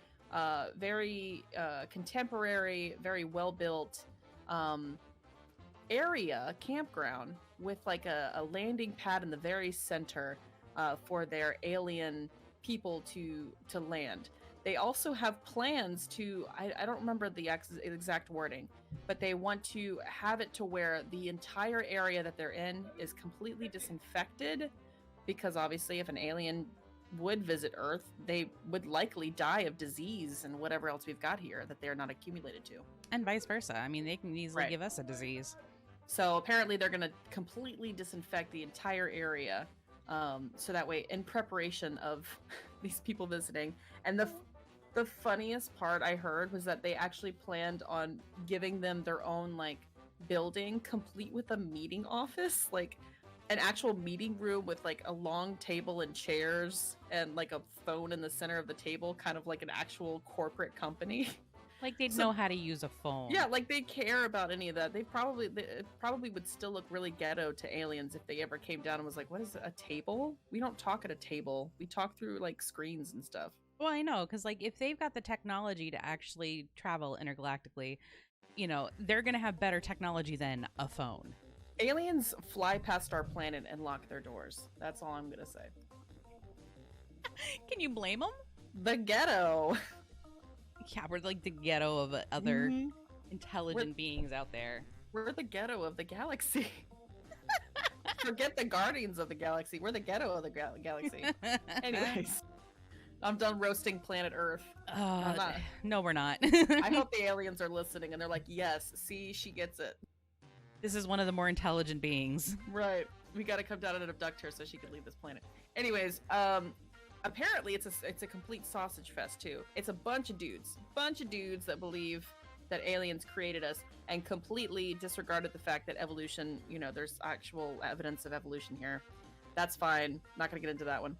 very contemporary, very well built area, campground, with like a landing pad in the very center for their alien people to land. They also have plans to, I don't remember the exact wording, but they want to have it to where the entire area that they're in is completely disinfected, because obviously if an alien would visit Earth, they would likely die of disease and whatever else we've got here that they're not accumulated to. And vice versa. I mean, they can easily Right. give us a disease. So apparently they're going to completely disinfect the entire area, so that way, in preparation of these people visiting. And the funniest part I heard was that they actually planned on giving them their own like building, complete with a meeting office, like an actual meeting room with like a long table and chairs and like a phone in the center of the table, kind of like an actual corporate company. Like they'd know how to use a phone. Yeah, like they care about any of that. It probably would still look really ghetto to aliens if they ever came down and was like, "What is a table? We don't talk at a table. We talk through like screens and stuff." Well, I know, because like if they've got the technology to actually travel intergalactically, you know, they're gonna have better technology than a phone. Aliens fly past our planet and lock their doors. That's all I'm gonna say. Can you blame them? The ghetto. Yeah, we're like the ghetto of other Mhm. intelligent beings out there. We're the ghetto of the galaxy. Forget the Guardians of the Galaxy. We're the ghetto of the galaxy. Anyways, I'm done roasting planet Earth. I'm not. No, we're not. I hope the aliens are listening and they're like, yes, see, she gets it. This is one of the more intelligent beings. Right. We got to come down and abduct her so she can leave this planet. Anyways, apparently it's a complete sausage fest too. It's a bunch of dudes that believe that aliens created us and completely disregarded the fact that evolution, you know, there's actual evidence of evolution here. That's fine. Not going to get into that one.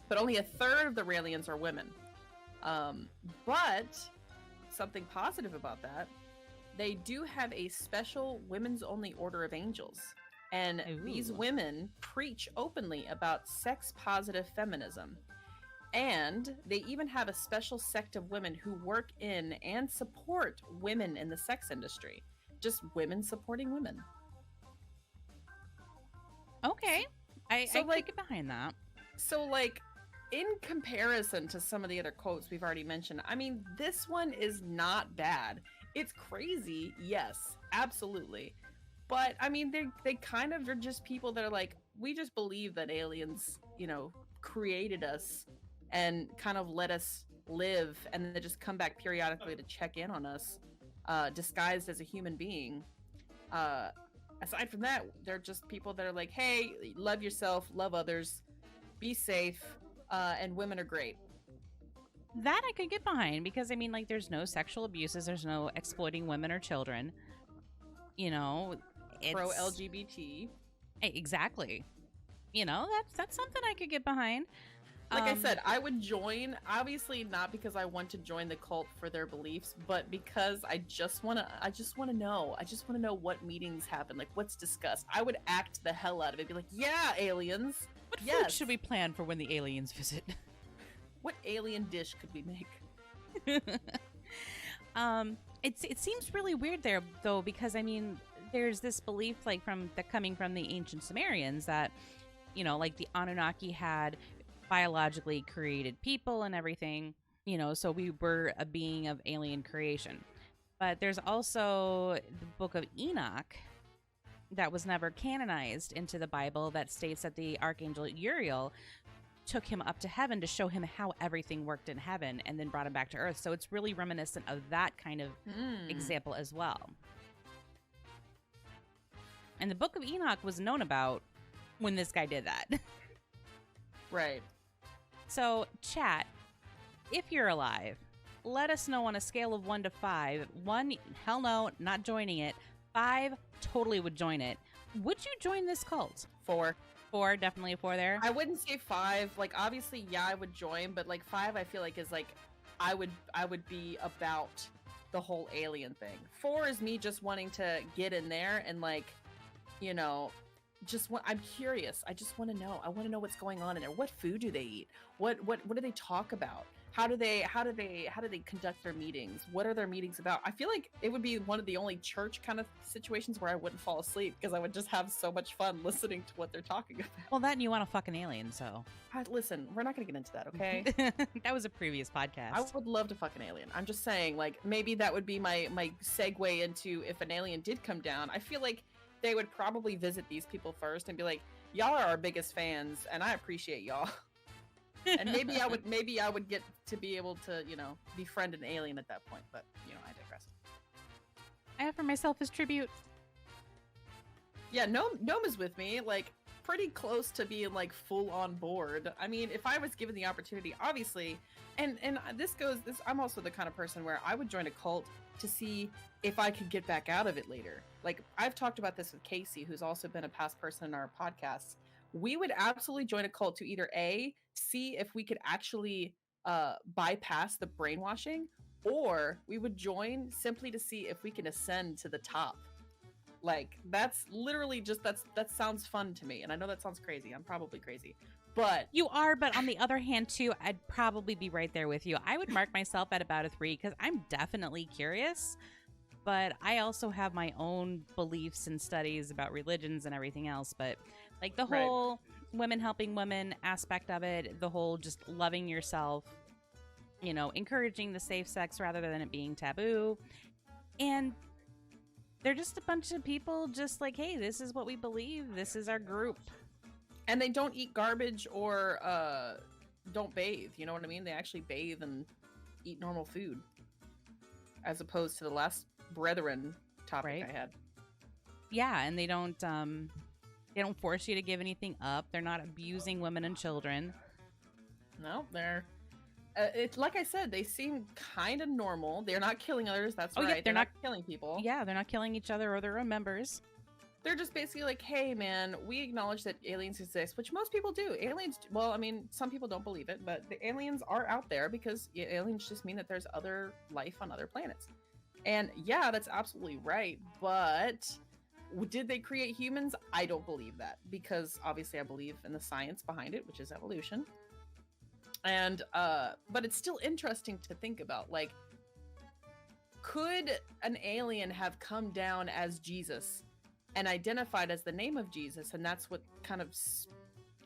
But only a third of the Raelians are women. But something positive about that, they do have a special women's only order of angels. And these women preach openly about sex positive feminism. And they even have a special sect of women who work in and support women in the sex industry. Just women supporting women. Okay. I like, get behind that. So, like, in comparison to some of the other quotes we've already mentioned, I mean, this one is not bad. It's crazy, yes, absolutely. But, I mean, they kind of are just people that are like, we just believe that aliens, you know, created us and kind of let us live, and then they just come back periodically to check in on us, disguised as a human being. Aside from that, they're just people that are like, hey, love yourself, love others, be safe, and women are great. That I could get behind, because I mean, like, there's no sexual abuses, there's no exploiting women or children. You know, it's Pro LGBT. Exactly. You know, that's something I could get behind. Like I said, I would join, obviously not because I want to join the cult for their beliefs, but because I just want to know. I just want to know what meetings happen, like what's discussed. I would act the hell out of it. Be like, yeah, aliens. What food should we plan for when the aliens visit? What alien dish could we make? It seems really weird there, though, because I mean, there's this belief, like, coming from the ancient Sumerians, that, you know, like the Anunnaki had biologically created people and everything, you know, so we were a being of alien creation. But there's also the book of Enoch that was never canonized into the Bible, that states that the archangel Uriel took him up to heaven to show him how everything worked in heaven and then brought him back to earth. So it's really reminiscent of that kind of example as well. And the book of Enoch was known about when this guy did that. Right. So, chat, if you're alive, let us know on a scale of 1 to 5. 1, hell no, not joining it. 5, totally would join it. Would you join this cult? 4. 4, definitely a 4 there. I wouldn't say 5. Like, obviously, yeah, I would join, but like 5, I feel like is like, I would be about the whole alien thing. 4 is me just wanting to get in there and, like, you know, I'm curious. I just want to know. I want to know what's going on in there. What food do they eat? What do they talk about? how do they conduct their meetings? What are their meetings about? I feel like it would be one of the only church kind of situations where I wouldn't fall asleep because I would just have so much fun listening to what they're talking about. Well, that and you want to fuck an alien, so. Listen, we're not going to get into that, okay? That was a previous podcast. I would love to fuck an alien. I'm just saying, like, maybe that would be my segue into if an alien did come down. I feel like they would probably visit these people first and be like, y'all are our biggest fans, and I appreciate y'all. And maybe I would get to be able to, befriend an alien at that point. But I digress. I offer myself as tribute. Yeah, Gnome is with me, like pretty close to being like full on board. I mean, if I was given the opportunity, obviously, and I'm also the kind of person where I would join a cult to see if I could get back out of it later. Like I've talked about this with Casey, who's also been a past person in our podcasts. We would absolutely join a cult to either see if we could actually bypass the brainwashing, or we would join simply to see if we can ascend to the top. Like that's literally just that sounds fun to me, and I know that sounds crazy. I'm probably crazy, but You are, but on the other hand, too, I'd probably be right there with you. I would mark myself at about a 3 because I'm definitely curious, but I also have my own beliefs and studies about religions and everything else. But like the Right. whole women helping women aspect of it, the whole just loving yourself, encouraging the safe sex rather than it being taboo. And they're just a bunch of people just like, hey, this is what we believe. This is our group. and they don't eat garbage or don't bathe. You know what I mean? They actually bathe and eat normal food, as opposed to the last brethren topic Right. I had. Yeah, and they don't force you to give anything up. They're not abusing women and children. No, they're. It's like I said, they seem kind of normal. They're not killing others. That's Oh, yeah, right. they're not killing people. Yeah, they're not killing each other or their own members. They're just basically like, hey, man, we acknowledge that aliens exist, which most people do. Aliens, well, I mean, some people don't believe it, but the aliens are out there because aliens just mean that there's other life on other planets. And yeah, that's absolutely right. But did they create humans? I don't believe that, because obviously I believe in the science behind it, which is evolution. And but it's still interesting to think about, like, could an alien have come down as Jesus and identified as the name of Jesus, and that's what kind of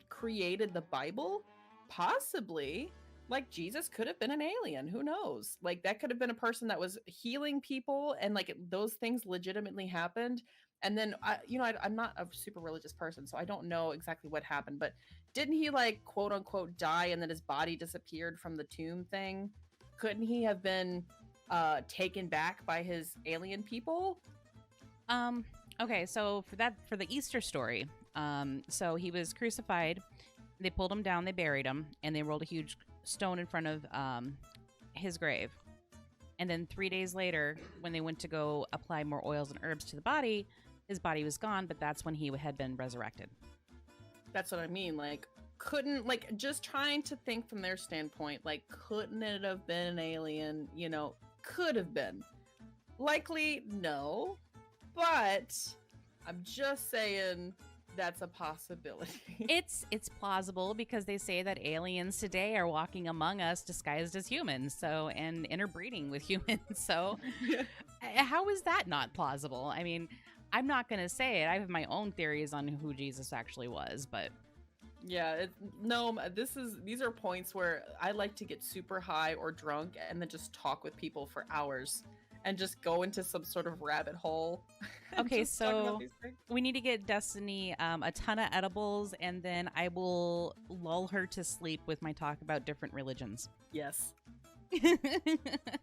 created the Bible? Possibly. Like, Jesus could have been an alien. Who knows? Like, that could have been a person that was healing people, and like those things legitimately happened. And then I'm not a super religious person, so I don't know exactly what happened, but didn't he, like, quote unquote die and then his body disappeared from the tomb thing? Couldn't he have been taken back by his alien people? Okay, so for the Easter story, so he was crucified. They pulled him down, they buried him, and they rolled a huge stone in front of his grave. And then 3 days later, when they went to go apply more oils and herbs to the body, his body was gone, but that's when he had been resurrected. That's what I mean. Like, couldn't, like, just trying to think from their standpoint, like, couldn't it have been an alien? Could have been. Likely, no. But I'm just saying that's a possibility. It's plausible because they say that aliens today are walking among us disguised as humans, and interbreeding with humans. So how is that not plausible? I mean, I'm not going to say it. I have my own theories on who Jesus actually was, but yeah, these are points where I like to get super high or drunk and then just talk with people for hours and just go into some sort of rabbit hole. Okay, so we need to get Destiny a ton of edibles, and then I will lull her to sleep with my talk about different religions. Yes.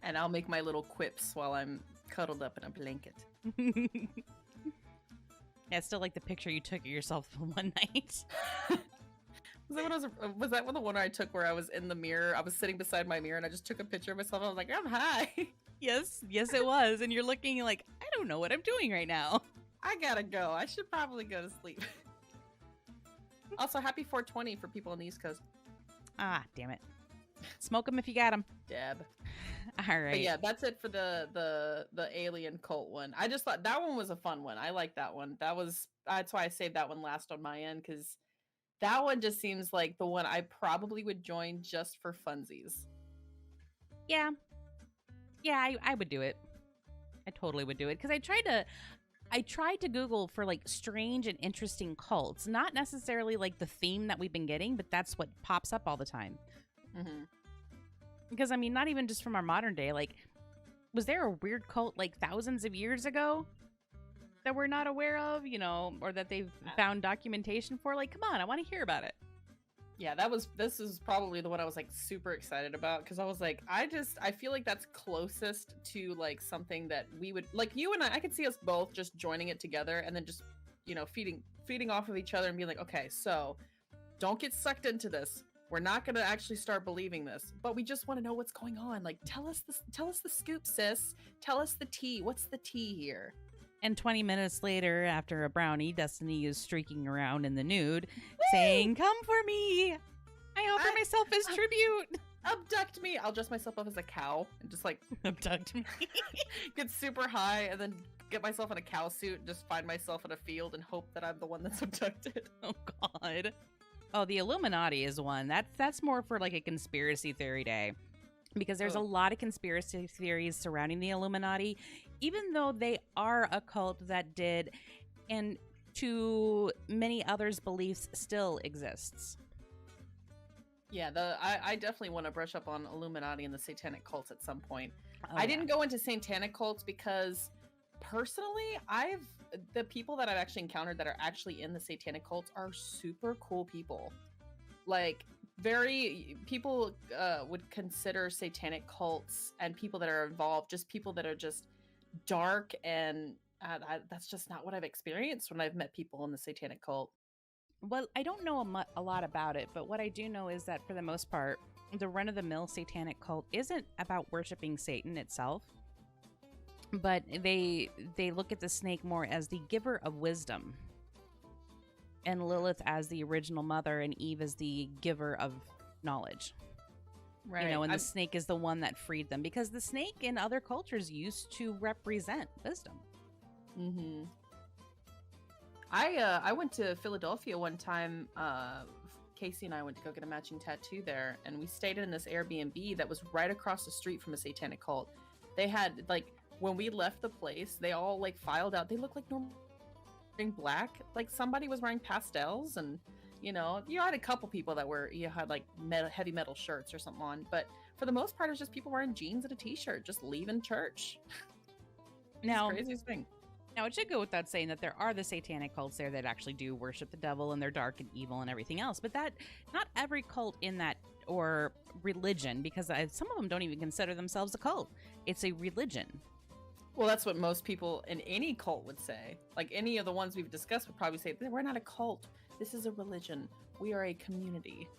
And I'll make my little quips while I'm cuddled up in a blanket. Yeah, I still like the picture you took of yourself one night. Was that the one I took where I was in the mirror? I was sitting beside my mirror and I just took a picture of myself. I was like, I'm high. Yes, it was. And you're looking like, I don't know what I'm doing right now. I gotta go. I should probably go to sleep. Also, happy 420 for people on the East Coast. Ah, damn it. Smoke them if you got them. Deb. All right. But yeah, that's it for the alien cult one. I just thought that one was a fun one. I like that one. That's why I saved that one last on my end, because that one just seems like the one I probably would join just for funsies. Yeah, yeah, I would do it. I totally would do it because I tried to Google for like strange and interesting cults, not necessarily like the theme that we've been getting, but that's what pops up all the time. Hmm. Because I mean, not even just from our modern day. Like, was there a weird cult like thousands of years ago that we're not aware of, or that they've found documentation for? Like, come on, I want to hear about it. Yeah, this is probably the one I was like super excited about because I was like, I feel like that's closest to like something that we would like you and I could see us both just joining it together and then just, feeding off of each other and being like, okay, so don't get sucked into this. We're not gonna actually start believing this, but we just want to know what's going on. Like, tell us the scoop, sis. Tell us the tea. What's the tea here? And 20 minutes later, after a brownie, Destiny is streaking around in the nude, Woo! saying, "Come for me! I offer myself as tribute." Abduct me. I'll dress myself up as a cow and just like Abduct me. get super high and then get myself in a cow suit and just find myself in a field and hope that I'm the one that's abducted. Oh God. Oh, the Illuminati is one. That's more for like a conspiracy theory day. Because there's a lot of conspiracy theories surrounding the Illuminati, even though they are a cult that did, and to many others' beliefs still exists. Yeah, I definitely want to brush up on Illuminati and the satanic cults at some point. Oh, I didn't go into satanic cults because personally, the people that I've actually encountered that are actually in the satanic cults are super cool people. Like very people would consider satanic cults and people that are involved just people that are just dark and that's just not what I've experienced when I've met people in the satanic cult. Well, I don't know a lot about it, but what I do know is that for the most part, the run-of-the-mill satanic cult isn't about worshiping Satan itself, but they look at the snake more as the giver of wisdom, and Lilith as the original mother, and Eve as the giver of knowledge. Right. And the snake is the one that freed them, because the snake in other cultures used to represent wisdom. Mm-hmm. I went to Philadelphia one time. Casey and I went to go get a matching tattoo there, and we stayed in this Airbnb that was right across the street from a satanic cult. They had like when we left the place, they all like filed out. They looked like normal wearing black, like somebody was wearing pastels, and you had a couple people that had like heavy metal shirts or something on, but for the most part, it was just people wearing jeans and a t-shirt, just leaving church. Now, craziest thing. Now, it should go without saying that there are the satanic cults there that actually do worship the devil, and they're dark and evil and everything else. But not every cult in that, or religion, because some of them don't even consider themselves a cult. It's a religion. Well, that's what most people in any cult would say. Like any of the ones we've discussed would probably say, we're not a cult. This is a religion. We are a community.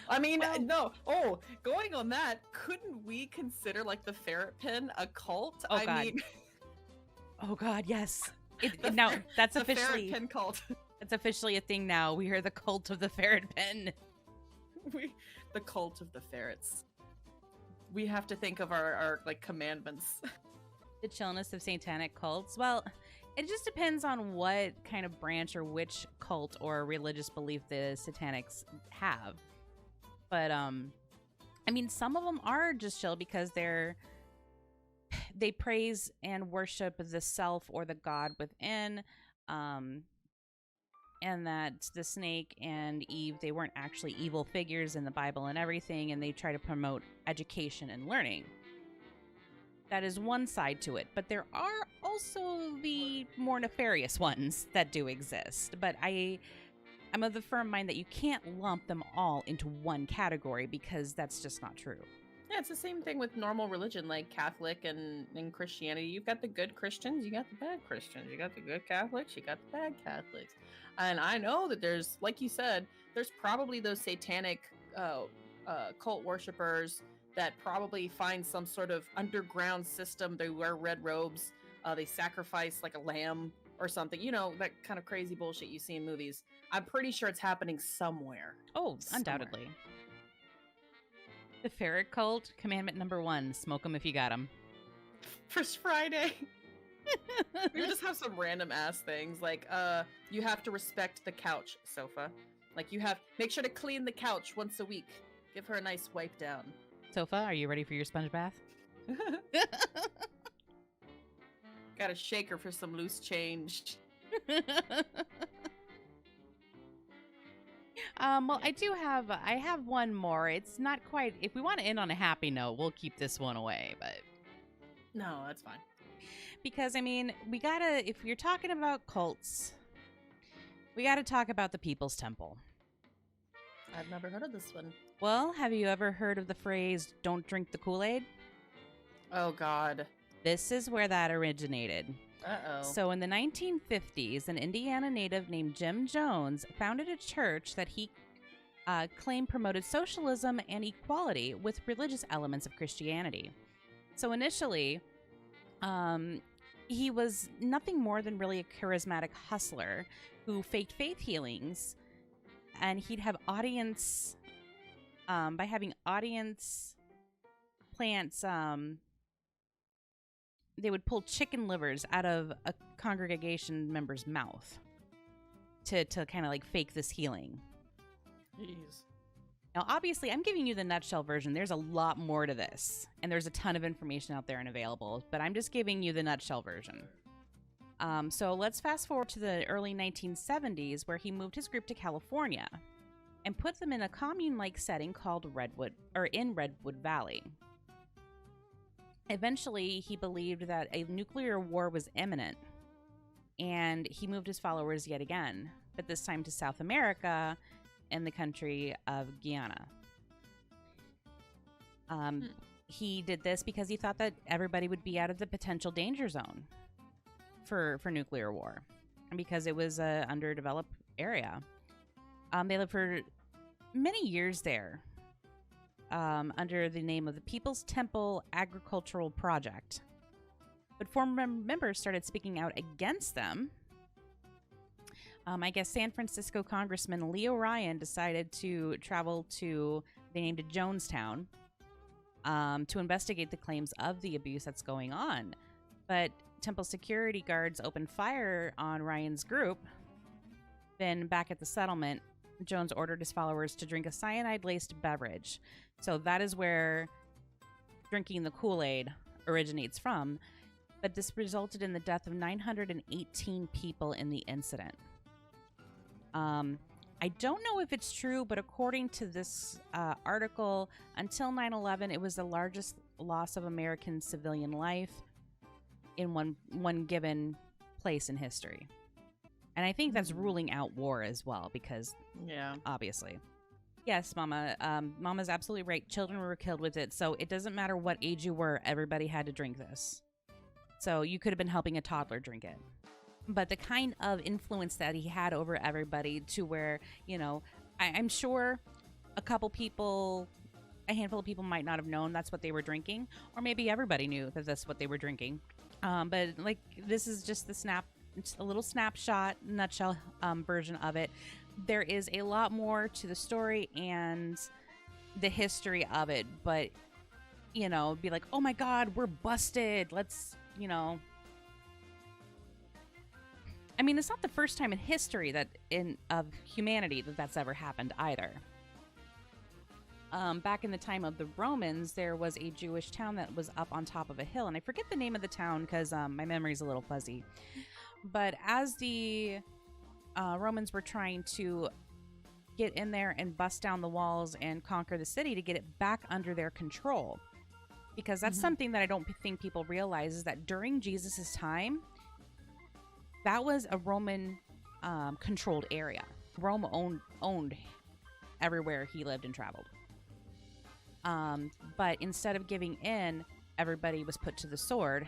I mean, no. Oh, going on that, couldn't we consider like the ferret pin a cult? Oh, God. Mean... Oh God, yes. Now that's the officially ferret pin cult. That's officially a thing now. We are the cult of the ferret pin. The cult of the ferrets. We have to think of our like commandments. The chillness of satanic cults. Well, it just depends on what kind of branch or which cult or religious belief the satanics have. But I mean, some of them are just chill because they praise and worship the self or the god within, and that the snake and Eve, they weren't actually evil figures in the Bible and everything, and they try to promote education and learning. That is one side to it, but there are also the more nefarious ones that do exist. But I'm of the firm mind that you can't lump them all into one category, because that's just not true. Yeah, it's the same thing with normal religion, like Catholic and Christianity. You've got the good Christians, you got the bad Christians, you got the good Catholics, you got the bad Catholics. And I know that there's, like you said, there's probably those satanic cult worshippers that probably find some sort of underground system. They wear red robes, they sacrifice like a lamb or something. That kind of crazy bullshit you see in movies. I'm pretty sure it's happening somewhere. Oh, undoubtedly. The ferret cult, commandment number 1, smoke them if you got them. First Friday. We just have some random ass things like, you have to respect the couch sofa. Like make sure to clean the couch once a week. Give her a nice wipe down. Tofa, are you ready for your sponge bath? Got a shaker for some loose change. Well, I have one more. It's not quite, if we want to end on a happy note, we'll keep this one away, but No, that's fine. because, I mean, we gotta, if you're talking about cults, we gotta talk about the People's Temple. I've never heard of this one. Well, have you ever heard of the phrase, don't drink the Kool-Aid? Oh, God. This is where that originated. Uh-oh. So in the 1950s, an Indiana native named Jim Jones founded a church that he claimed promoted socialism and equality with religious elements of Christianity. So initially, he was nothing more than really a charismatic hustler who faked faith healings, and he'd have audience, by having audience plants, they would pull chicken livers out of a congregation member's mouth to kind of like fake this healing. Jeez. Now, obviously, I'm giving you the nutshell version. There's a lot more to this, and there's a ton of information out there and available, but I'm just giving you the nutshell version. So let's fast forward to the early 1970s, where he moved his group to California and put them in a commune-like setting called in Redwood Valley. Eventually, he believed that a nuclear war was imminent, and he moved his followers yet again, but this time to South America and the country of Guyana. He did this because he thought that everybody would be out of the potential danger zone for nuclear war, and because it was an underdeveloped area. They lived for many years there, under the name of the People's Temple Agricultural Project. But former members started speaking out against them. I guess San Francisco Congressman Leo Ryan decided to travel to, they named it Jonestown, to investigate the claims of the abuse that's going on. But temple security guards opened fire on Ryan's group. Then back at the settlement, Jones ordered his followers to drink a cyanide-laced beverage. So that is where drinking the Kool-Aid originates from. But this resulted in the death of 918 people in the incident. I don't know if it's true, but according to this article, until 9/11, it was the largest loss of American civilian life in one given place in history. And I think that's ruling out war as well, because, yeah, obviously. Yes, Mama. Mama's absolutely right. Children were killed with it. So it doesn't matter what age you were. Everybody had to drink this. So you could have been helping a toddler drink it. But the kind of influence that he had over everybody, to where, you know, I'm sure a handful of people might not have known that's what they were drinking. Or maybe everybody knew that that's what they were drinking. But like, this is just a little snapshot, nutshell version of it. There is a lot more to the story and the history of it, but, you know, be like, oh my God, we're busted. Let's, you know. I mean, it's not the first time in history of humanity that's ever happened either. Back in the time of the Romans, there was a Jewish town that was up on top of a hill, and I forget the name of the town because my memory's a little fuzzy. But as the Romans were trying to get in there and bust down the walls and conquer the city to get it back under their control, because that's something that I don't think people realize, is that during Jesus's time, that was a Roman controlled area. Rome owned everywhere he lived and traveled. But instead of giving in, everybody was put to the sword.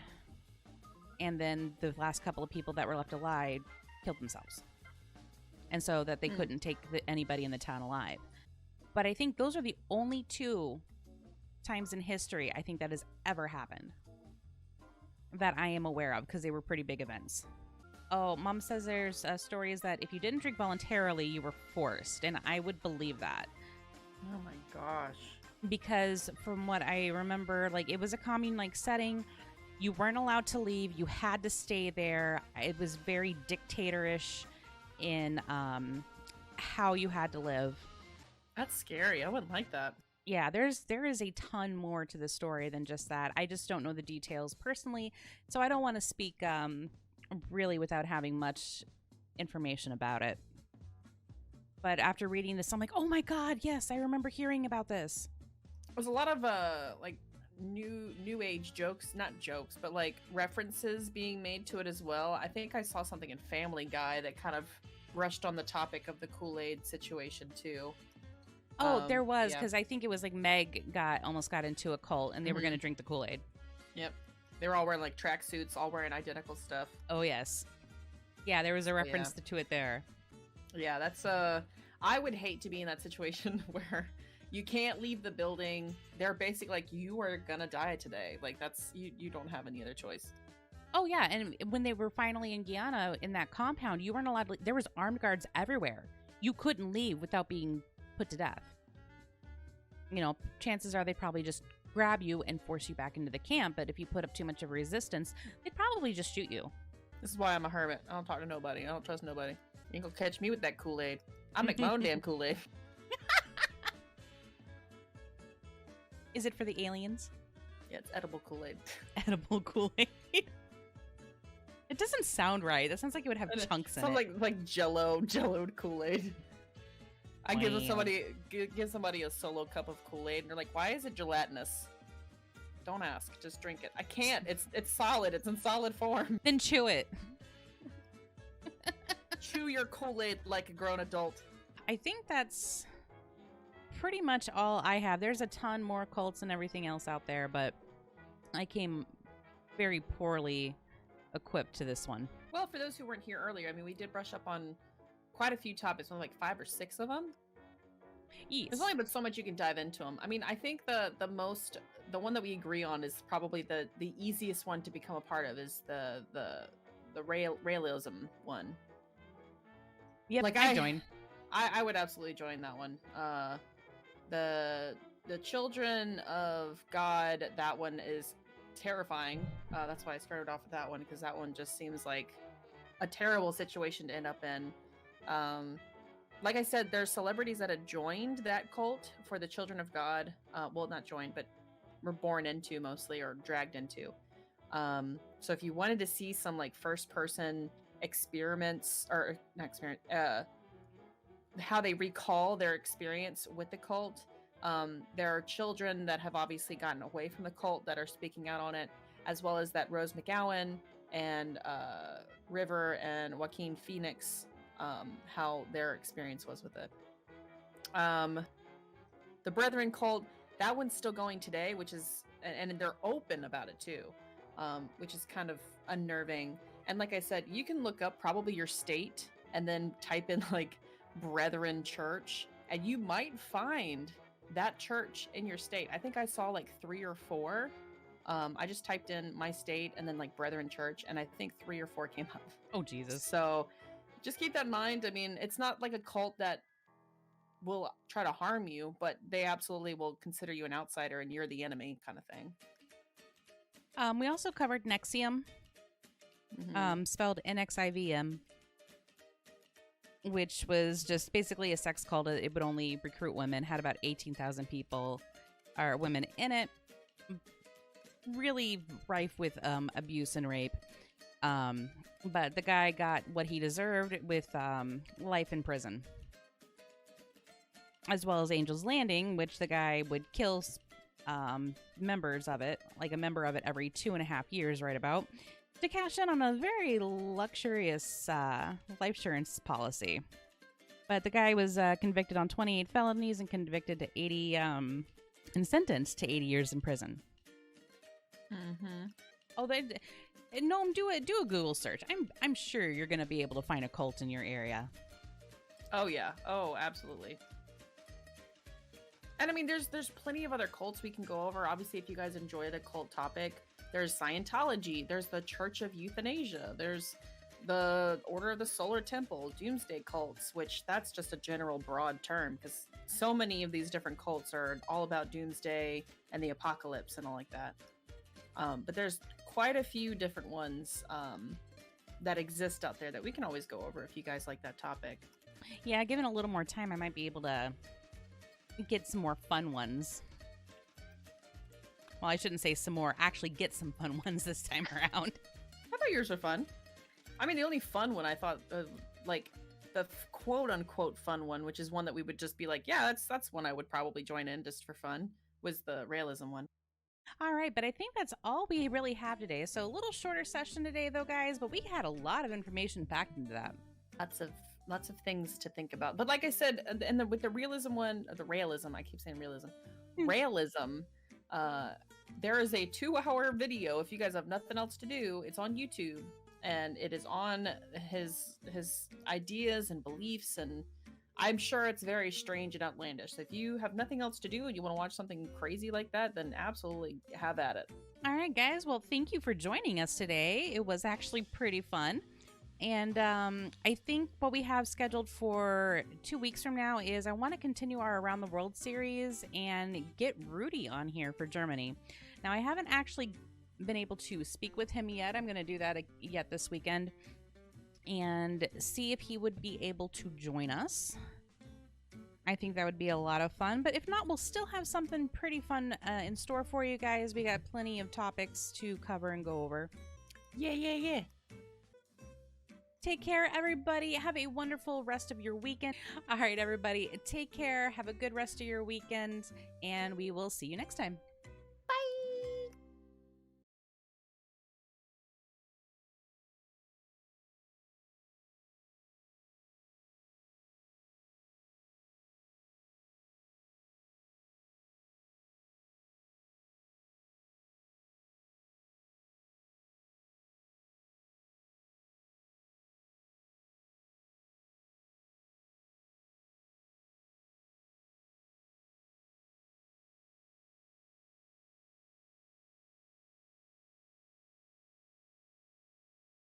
And then the last couple of people that were left alive killed themselves. And so that they couldn't take anybody in the town alive. But I think those are the only two times in history I think that has ever happened that I am aware of, because they were pretty big events. Oh, Mom says there's stories that if you didn't drink voluntarily, you were forced. And I would believe that. Oh my gosh. Because from what I remember, like, it was a commune-like setting. You weren't allowed to leave. You had to stay there. It was very dictatorish in how you had to live. That's scary. I wouldn't like that. Yeah, there is a ton more to the story than just that. I just don't know the details personally, so I don't want to speak really without having much information about it. But after reading this, I'm like, oh my god, yes, I remember hearing about this. There's a lot of like new age jokes, not jokes, but like references being made to it as well. I think I saw something in Family Guy that kind of brushed on the topic of the Kool-Aid situation too. Oh, there was, Yeah. because I think it was like Meg almost got into a cult and they were going to drink the Kool-Aid. Yep. They were all wearing like tracksuits, all wearing identical stuff. Oh yes, yeah, there was a reference to it there. Yeah, that's I would hate to be in that situation where you can't leave the building. They're basically like, you are gonna die today. Like that's you don't have any other choice. Oh yeah, and when they were finally in Guyana in that compound, you weren't allowed to, there was armed guards everywhere. You couldn't leave without being put to death. You know, chances are they probably just grab you and force you back into the camp, but if you put up too much of a resistance, they'd probably just shoot you. This is why I'm a hermit. I don't talk to nobody. I don't trust nobody. You ain't gonna catch me with that Kool-Aid. I make my own damn Kool-Aid. Is it for the aliens? Yeah, it's edible Kool-Aid. Edible Kool-Aid. It doesn't sound right. That sounds like it would have chunks in it. Sounds like Jello'd Kool-Aid. I give somebody a solo cup of Kool-Aid, and they're like, "Why is it gelatinous?" Don't ask. Just drink it. I can't. It's solid. It's in solid form. Then chew it. Chew your Kool-Aid like a grown adult. I think that's pretty much all I have. There's a ton more cults and everything else out there, but I came very poorly equipped to this one. Well, for those who weren't here earlier, I mean, we did brush up on quite a few topics, like 5 or 6 of them. Yes. There's only but so much you can dive into them. I mean, I think the one that we agree on is probably the easiest one to become a part of is the Raelism one. Yep, like I join. I would absolutely join that one. The Children of God, that one is terrifying. That's why I started off with that one, because that one just seems like a terrible situation to end up in. Like I said, there's celebrities that had joined that cult for the Children of God. Well, not joined, but were born into mostly, or dragged into. So if you wanted to see some like first person experiments, or not experiment, how they recall their experience with the cult, there are children that have obviously gotten away from the cult that are speaking out on it, as well as that Rose McGowan and River and Joaquin Phoenix, how their experience was with it. The Brethren cult, that one's still going today, which is, and they're open about it too, which is kind of unnerving. And like I said, you can look up probably your state and then type in like Brethren Church, and you might find that church in your state. I think I saw like 3 or 4. I just typed in my state and then like Brethren Church, and I think 3 or 4 came up. Oh, Jesus. So just keep that in mind. I mean, it's not like a cult that will try to harm you, but they absolutely will consider you an outsider and you're the enemy kind of thing. We also covered NXIVM, spelled NXIVM, which was just basically a sex cult. It would only recruit women, had about 18,000 people, or women in it. Really rife with abuse and rape. But the guy got what he deserved with life in prison. As well as Angel's Landing, which the guy would kill members of it, like a member of it every 2.5 years, right about, to cash in on a very luxurious life insurance policy. But the guy was convicted on 28 felonies and convicted to 80 and sentenced to 80 years in prison. Oh, Noam, do a Google search. I'm sure you're gonna be able to find a cult in your area. Oh yeah. Oh, absolutely. And I mean, there's plenty of other cults we can go over. Obviously, if you guys enjoy the cult topic, there's Scientology, there's the Church of Euthanasia, there's the Order of the Solar Temple, Doomsday cults, which that's just a general broad term because so many of these different cults are all about doomsday and the apocalypse and all like that. But there's quite a few different ones that exist out there that we can always go over if you guys like that topic. Yeah, given a little more time, I might be able to get some more fun ones. Well, I shouldn't say some more. Actually, get some fun ones this time around. I thought yours were fun. I mean, the only fun one I thought, like the quote-unquote fun one, which is one that we would just be like, yeah, that's one I would probably join in just for fun, was the Raelism one. All right, but I think that's all we really have today. So a little shorter session today, though, guys, but we had a lot of information packed into that. Lots of things to think about. But like I said, and with the realism one, the Raelism, I keep saying realism, Raelism, there is a 2-hour video. If you guys have nothing else to do, it's on YouTube, and it is on his ideas and beliefs, and I'm sure it's very strange and outlandish. So if you have nothing else to do and you want to watch something crazy like that, then absolutely have at it. All right, guys. Well, thank you for joining us today. It was actually pretty fun. And I think what we have scheduled for 2 weeks from now is I want to continue our Around the World series and get Rudy on here for Germany. Now, I haven't actually been able to speak with him yet. I'm going to do that yet this weekend and see if he would be able to join us. I think that would be a lot of fun. But if not, we'll still have something pretty fun in store for you guys. We got plenty of topics to cover and go over. Yeah. Take care, everybody. Have a wonderful rest of your weekend. All right, everybody. Take care. Have a good rest of your weekend. And we will see you next time.